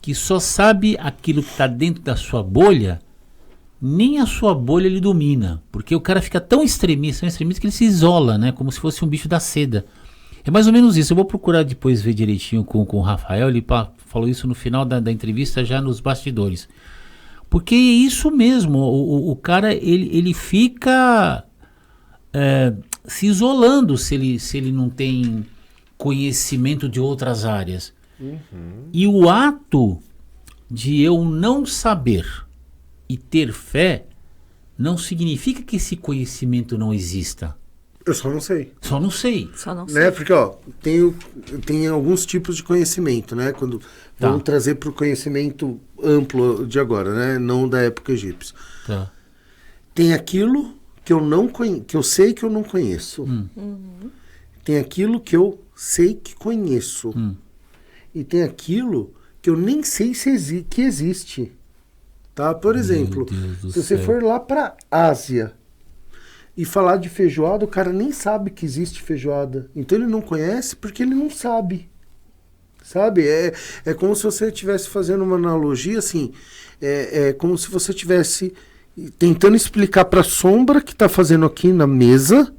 que só sabe aquilo que está dentro da sua bolha, nem a sua bolha ele domina, porque o cara fica tão extremista que ele se isola, né? Como se fosse um bicho da seda. É mais ou menos isso. Eu vou procurar depois ver direitinho com o Rafael, ele falou isso no final da entrevista, já nos bastidores. Porque é isso mesmo, o cara ele fica se isolando se ele não tem conhecimento de outras áreas. E o ato de eu não saber e ter fé não significa que esse conhecimento não exista. Eu só não sei. Só não sei. Né? Porque, ó, tem alguns tipos de conhecimento, né? Quando vamos trazer para o conhecimento amplo de agora, né? Não da época egípcia. Tá. Tem aquilo que eu não que eu sei que eu não conheço. Tem aquilo que eu sei que conheço. E tem aquilo que eu nem sei que existe. Tá? Por exemplo, se você for lá para Ásia e falar de feijoada, o cara nem sabe que existe feijoada. Então ele não conhece porque ele não sabe. Sabe? É como se você estivesse fazendo uma analogia assim. É como se você estivesse tentando explicar para a sombra que está fazendo aqui na mesa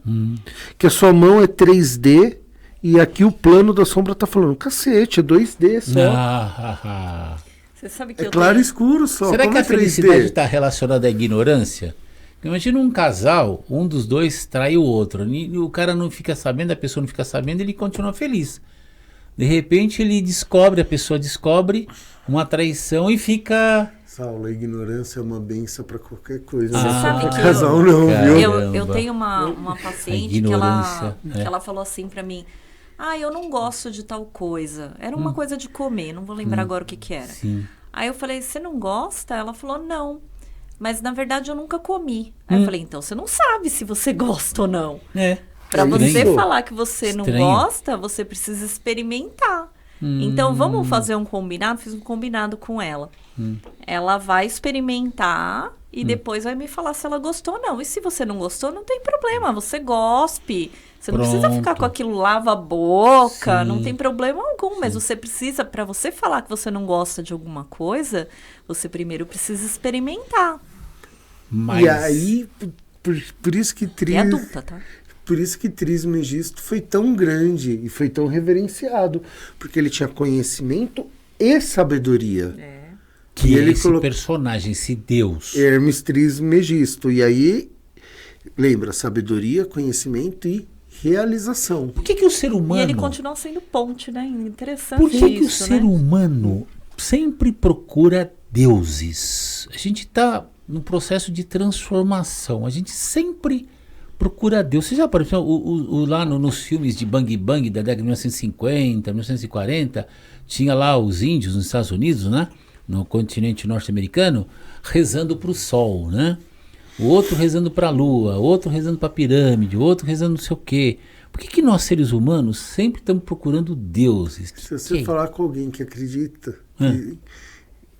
que a sua mão é 3D e aqui o plano da sombra está falando, cacete, é 2D só. Você sabe que claro e escuro só. Será como que a 3D? felicidade está relacionada à ignorância? Imagina um casal, um dos dois trai o outro. E o cara não fica sabendo, a pessoa não fica sabendo, ele continua feliz. De repente a pessoa descobre uma traição e fica... Saulo, a ignorância é uma benção para qualquer coisa. Você sabe que casal não, viu? Eu tenho uma paciente que ela falou assim para mim, eu não gosto de tal coisa. Era uma coisa de comer, não vou lembrar agora o que era. Sim. Aí eu falei, você não gosta? Ela falou, não. Mas na verdade eu nunca comi. Aí eu falei, então você não sabe se você gosta ou não. Pra você falar que você não gosta, você precisa experimentar. Então vamos fazer um combinado? Fiz um combinado com ela. Ela vai experimentar e depois vai me falar se ela gostou ou não. E se você não gostou, não tem problema. Você gospe. Você não precisa ficar com aquilo, lava a boca. Não tem problema algum. Mas você precisa, para você falar que você não gosta de alguma coisa, você primeiro precisa experimentar. E aí, por isso que É adulta, tá? Por isso que Trismegisto foi tão grande e foi tão reverenciado. Porque ele tinha conhecimento e sabedoria. Que ele esse personagem, esse Deus. Hermes Trismegisto. E aí, lembra, sabedoria, conhecimento e realização. Por que o ser humano... E ele continua sendo ponte, né? Interessante Por que o isso, ser humano sempre procura deuses? A gente está num processo de transformação. A gente sempre procura Deus. Você já apareceu lá nos filmes de Bang Bang da década de 1950, 1940, tinha lá os índios nos Estados Unidos, né? No continente norte-americano, rezando para o sol, né? O outro rezando para a lua, outro rezando para a pirâmide, outro rezando não sei o quê. Por que nós, seres humanos, sempre estamos procurando deuses? Se você falar com alguém que acredita,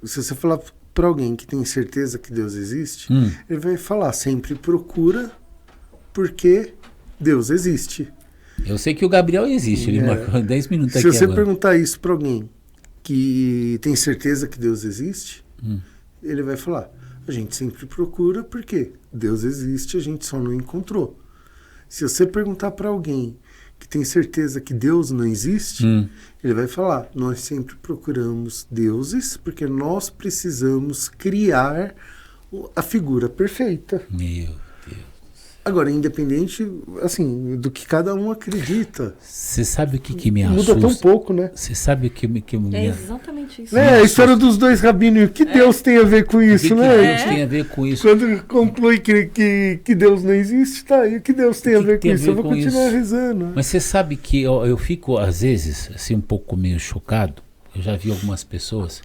se você falar para alguém que tem certeza que Deus existe, ele vai falar, sempre procura porque Deus existe. Eu sei que o Gabriel existe, ele marcou 10 minutos aqui agora. Se você agora perguntar isso para alguém que tem certeza que Deus existe, ele vai falar, a gente sempre procura porque Deus existe, a gente só não encontrou. Se você perguntar para alguém que tem certeza que Deus não existe, ele vai falar, nós sempre procuramos deuses porque nós precisamos criar a figura perfeita. Meu Deus. Agora, independente, assim, do que cada um acredita. Você sabe o que me assusta? Muda tão pouco, né? Você sabe o que me... É exatamente isso. A história dos dois rabinos. O que Deus tem a ver com isso, né? O que Deus tem a ver com isso? Quando conclui que Deus não existe, tá aí. O que Deus tem a ver com isso? Eu vou continuar rezando. Mas você sabe que eu fico, às vezes, assim, um pouco meio chocado. Eu já vi algumas pessoas.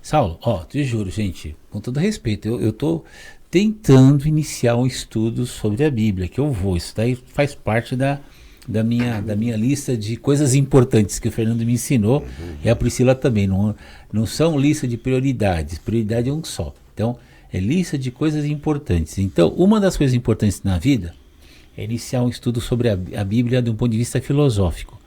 Saulo, te juro, gente, com todo respeito, eu tô tentando iniciar um estudo sobre a Bíblia, que eu vou, isso daí faz parte da minha lista de coisas importantes que o Fernando me ensinou, e a Priscila também, não são lista de prioridades, prioridade é um só, então é lista de coisas importantes. Então uma das coisas importantes na vida é iniciar um estudo sobre a Bíblia de um ponto de vista filosófico,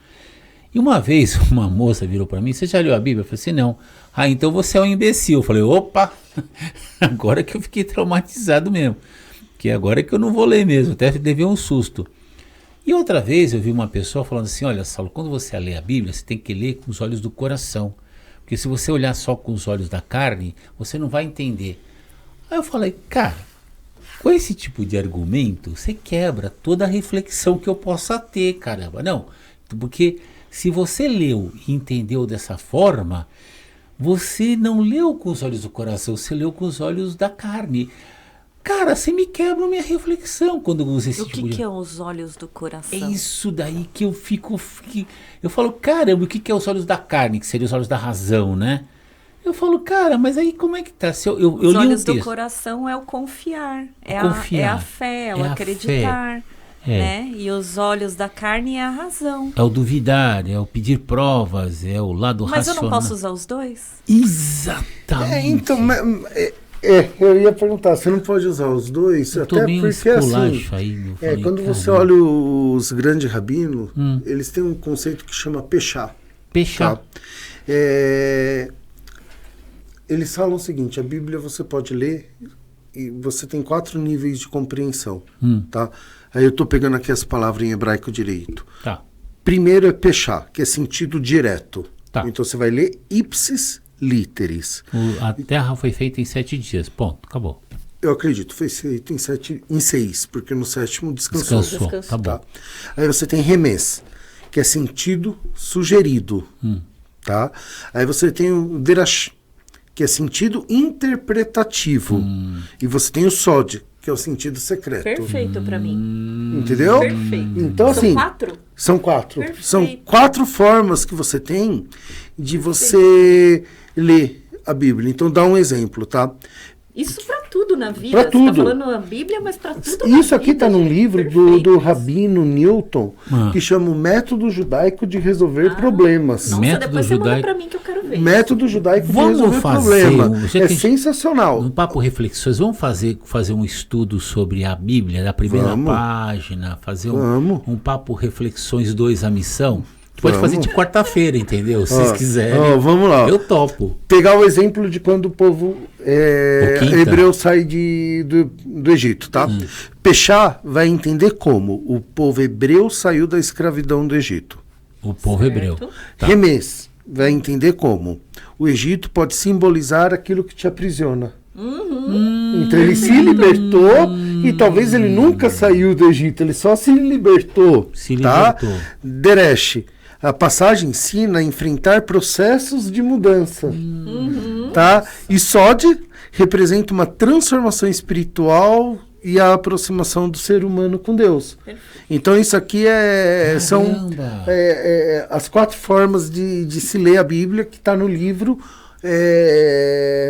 E uma vez uma moça virou para mim, você já leu a Bíblia? Eu falei assim, não. Ah, então você é um imbecil. Eu falei, opa, agora que eu fiquei traumatizado mesmo. Que agora é que eu não vou ler mesmo, até levei um susto. E outra vez eu vi uma pessoa falando assim, olha, Saulo, quando você lê a Bíblia, você tem que ler com os olhos do coração. Porque se você olhar só com os olhos da carne, você não vai entender. Aí eu falei, cara, com esse tipo de argumento, você quebra toda a reflexão que eu possa ter, caramba. Não, porque se você leu e entendeu dessa forma, você não leu com os olhos do coração, você leu com os olhos da carne. Cara, você me quebra a minha reflexão quando usa esse tipo de... O que é os olhos do coração? É isso daí que eu fico... Eu falo, caramba, o que é os olhos da carne? Que seria os olhos da razão, né? Eu falo, cara, mas aí como é que tá? Se eu os li olhos um texto, do coração é o confiar. É confiar, a fé, é o é a acreditar. fé, né? E os olhos da carne é a razão. é o duvidar, é o pedir provas, é o lado Mas racional. eu não posso usar os dois? Exatamente. Então, eu ia perguntar, você não pode usar os dois? Eu Até tomei um porque assim, esculacho aí, meu, falei, quando você caramba. olha os grandes rabinos, eles têm um conceito que chama pechá. Pechá. Tá? Eles falam o seguinte, a Bíblia você pode ler e você tem 4 níveis de compreensão. Tá? Aí eu estou pegando aqui as palavras em hebraico direito. Tá. Primeiro é pechá, que é sentido direto. Tá. Então você vai ler ipsis literis. A Terra foi feita em 7 dias. Ponto. Acabou. Eu acredito, foi feito em 6, porque no 7º descansou. Descansou. Tá bom. Tá? Aí você tem remês, que é sentido sugerido. Tá? Aí você tem o derash, que é sentido interpretativo. E você tem o sod, que é o sentido secreto. Perfeito pra mim. Entendeu? Perfeito. Então, São assim, 4? São 4. Perfeito. São 4 formas que você tem de você ler a Bíblia. Então, dá um exemplo, tá? Isso pra tudo na vida. Pra Você tudo. tá falando a Bíblia, mas pra tudo na Isso aqui vida, está num gente. livro Perfeito. do Rabino Newton, que chama o Método Judaico de Resolver Problemas. Nossa, Método depois você manda judaico. pra mim que eu quero ver. Método Judaico de Vamos Resolver fazer Problema. já É que a gente- sensacional. No Papo Reflexões, vamos fazer um estudo sobre a Bíblia, da primeira Vamos. página, fazer Vamos. um Papo Reflexões 2, a missão. Pode Vamos. fazer de quarta-feira, entendeu? Se vocês quiserem. Vamos lá. Eu topo. Pegar o exemplo de quando o povo O quinta. hebreu sai do Egito, tá? Pechá vai entender como o povo hebreu saiu da escravidão do Egito. O povo hebreu. Tá. Remês vai entender como o Egito pode simbolizar aquilo que te aprisiona. Então ele se libertou e talvez ele nunca saiu do Egito, ele só se libertou. Se tá? libertou. Deresh, a passagem ensina a enfrentar processos de mudança. Tá? E Sod representa uma transformação espiritual e a aproximação do ser humano com Deus. Então isso aqui são Caramba. as 4 formas de se ler a Bíblia que está no livro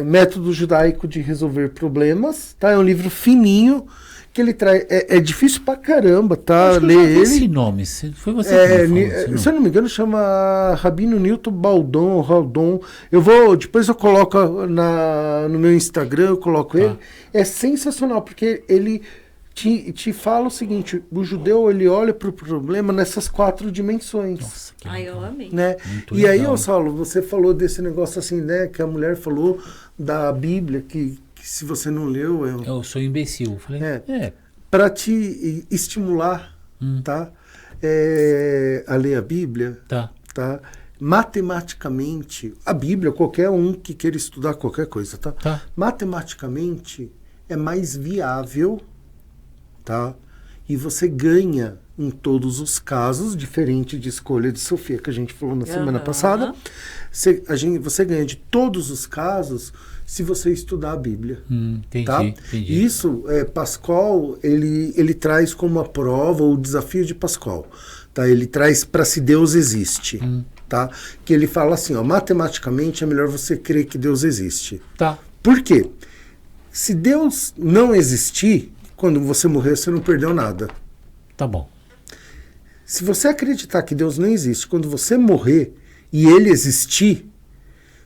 Método Judaico de Resolver Problemas. Tá? É um livro fininho que ele traz. É difícil pra caramba, tá? Acho que eu Ler já vi ele. esse nome. Foi você que me falou esse Se eu nome. não me engano, chama Rabino Newton Baldon. Depois eu coloco no meu Instagram, eu coloco ele. É sensacional, porque ele te fala o seguinte: o judeu ele olha para o problema nessas 4 dimensões. Nossa, que Ai, eu legal. amei. Né? Muito E aí, legal. Saulo, você falou desse negócio assim, né? Que a mulher falou da Bíblia, que se você não leu, Eu sou imbecil. Eu falei, para te estimular, tá? A ler a Bíblia, tá. tá? Matematicamente, a Bíblia, qualquer um que queira estudar qualquer coisa, tá? Tá. Matematicamente é mais viável, tá? E você ganha em todos os casos, diferente de escolha de Sofia, que a gente falou na semana passada, você ganha de todos os casos se você estudar a Bíblia. Entendi, Tá? entendi. Isso, Pascal, ele traz como a prova o desafio de Pascal. Tá? Ele traz para se Deus existe. Tá? Que ele fala assim, ó, matematicamente é melhor você crer que Deus existe. Tá. Por quê? Se Deus não existir, quando você morrer, você não perdeu nada. Tá bom. Se você acreditar que Deus não existe, quando você morrer e ele existir,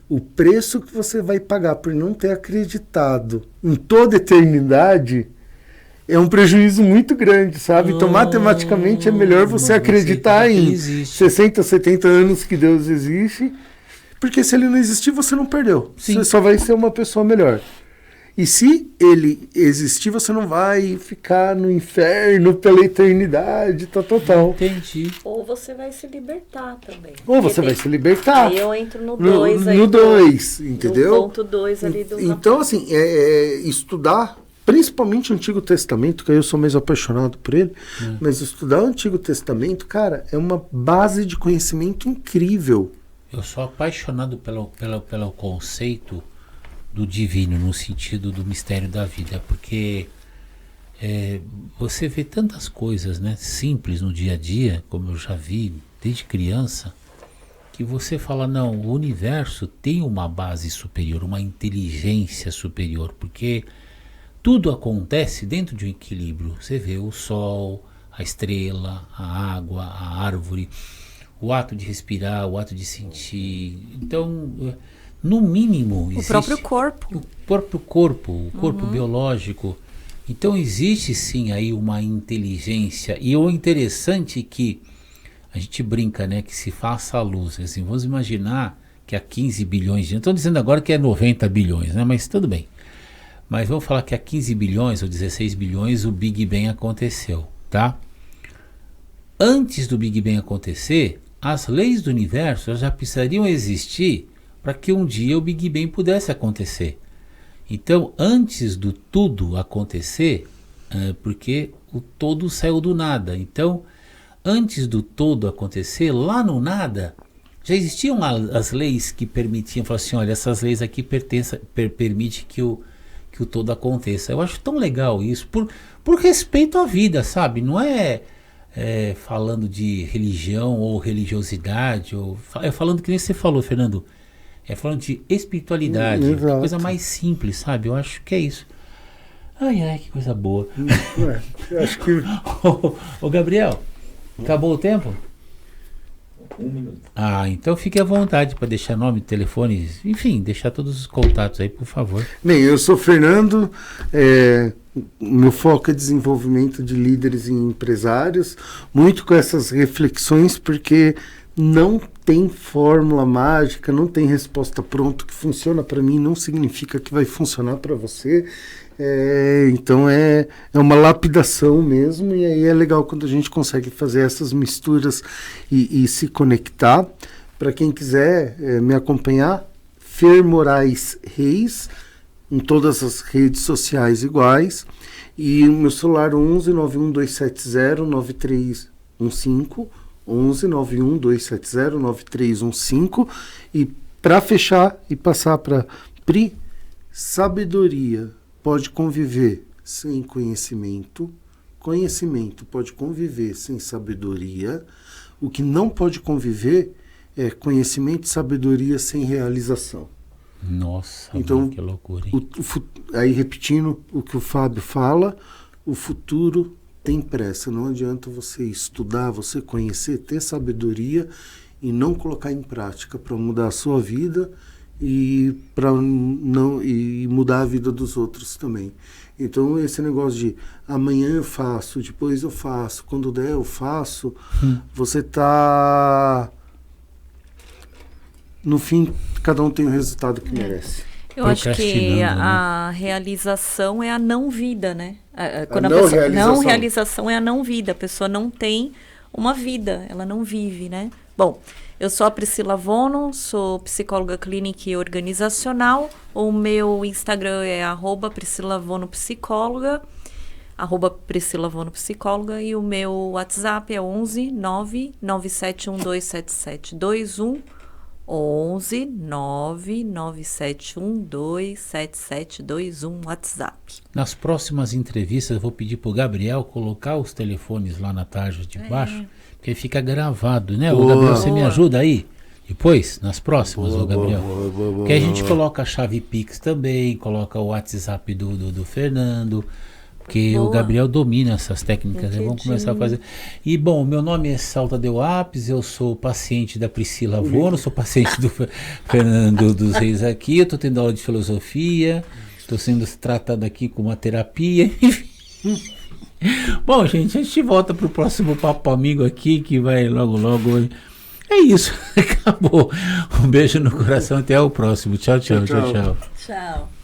o preço que você vai pagar por não ter acreditado em toda a eternidade é um prejuízo muito grande, sabe? Então, matematicamente, é melhor você acreditar em 60, 70 anos que Deus existe, porque se ele não existir, você não perdeu. Sim. Você só vai ser uma pessoa melhor. E se ele existir, você não vai ficar no inferno pela eternidade, tal. Entendi. Ou você vai se libertar também. Ou você vai se libertar. Aí eu entro no 2 aí. No 2, entendeu? No ponto 2 ali do... Então, assim, estudar, principalmente o Antigo Testamento, que eu sou mais apaixonado por ele, mas estudar o Antigo Testamento, cara, é uma base de conhecimento incrível. Eu sou apaixonado pelo conceito do divino, no sentido do mistério da vida, porque você vê tantas coisas, né, simples no dia a dia, como eu já vi desde criança, que você fala, não, o universo tem uma base superior, uma inteligência superior, porque tudo acontece dentro de um equilíbrio. Você vê o sol, a estrela, a água, a árvore, o ato de respirar, o ato de sentir. Então, no mínimo, existe o próprio corpo. O corpo biológico. Então, existe sim aí uma inteligência. E o interessante é que a gente brinca, né, que se faça a luz. Assim, vamos imaginar que há 15 bilhões de anos, estou dizendo agora que é 90 bilhões, né, mas tudo bem. Mas vamos falar que há 15 bilhões ou 16 bilhões o Big Bang aconteceu, tá? Antes do Big Bang acontecer, as leis do universo já precisariam existir para que um dia o Big Bang pudesse acontecer. Então, antes do tudo acontecer, porque o todo saiu do nada. Então, antes do todo acontecer, lá no nada, já existiam as leis que permitiam, falar assim, olha, essas leis aqui permitem que o todo aconteça. Eu acho tão legal isso, por respeito à vida, sabe? Não é falando de religião ou religiosidade, é falando que nem você falou, Fernando, é falando de espiritualidade, que coisa mais simples, sabe? Eu acho que é isso. Ai, que coisa boa. Eu acho que... Ô, Gabriel, acabou o tempo? 1 minuto. Então fique à vontade para deixar nome, telefone, enfim, deixar todos os contatos aí, por favor. Bem, eu sou Fernando, meu foco é desenvolvimento de líderes e empresários, muito com essas reflexões, porque não tem fórmula mágica, não tem resposta pronta. Que funciona para mim não significa que vai funcionar para você. Então é uma lapidação mesmo, e aí é legal quando a gente consegue fazer essas misturas e se conectar. Para quem quiser me acompanhar, Fer Moraes Reis, em todas as redes sociais iguais, e o meu celular 11 91 270 9315, 11 91 270 9315, e para fechar e passar para Pri, sabedoria pode conviver sem conhecimento, conhecimento pode conviver sem sabedoria, o que não pode conviver é conhecimento e sabedoria sem realização. Nossa, então, que loucura, hein? Aí repetindo o que o Fábio fala, o futuro tem pressa, não adianta você estudar, você conhecer, ter sabedoria e não colocar em prática para mudar a sua vida e mudar a vida dos outros também. Então esse negócio de amanhã eu faço, depois eu faço, quando der eu faço, você tá... No fim, cada um tem o resultado que merece. Eu acho que a realização é a não vida, né? Quando a pessoa, não realização é a não vida. A pessoa não tem uma vida, ela não vive, né? Bom, eu sou a Priscila Vono, sou psicóloga clínica e organizacional. O meu Instagram é @PriscilaVonoPsicóloga, @PriscilaVonoPsicóloga, e o meu WhatsApp é 11 997127721, 11 997127721, WhatsApp. Nas próximas entrevistas eu vou pedir para o Gabriel colocar os telefones lá na tarja de baixo, porque fica gravado, né? Ô, Gabriel, você me ajuda aí? Depois, nas próximas, ô Gabriel. Que a gente coloca a chave Pix também, coloca o WhatsApp do Fernando, porque o Gabriel domina essas técnicas, né? Vamos começar a fazer. E bom, meu nome é Salta Del Apes, eu sou paciente da Priscila Vono, sou paciente do Fernando dos Reis aqui, eu estou tendo aula de filosofia, estou sendo tratado aqui com uma terapia, enfim. Bom, gente, a gente volta pro próximo Papo Amigo aqui, que vai logo, logo. É isso, acabou. Um beijo no coração, até o próximo. Tchau, tchau, tchau, tchau. Tchau.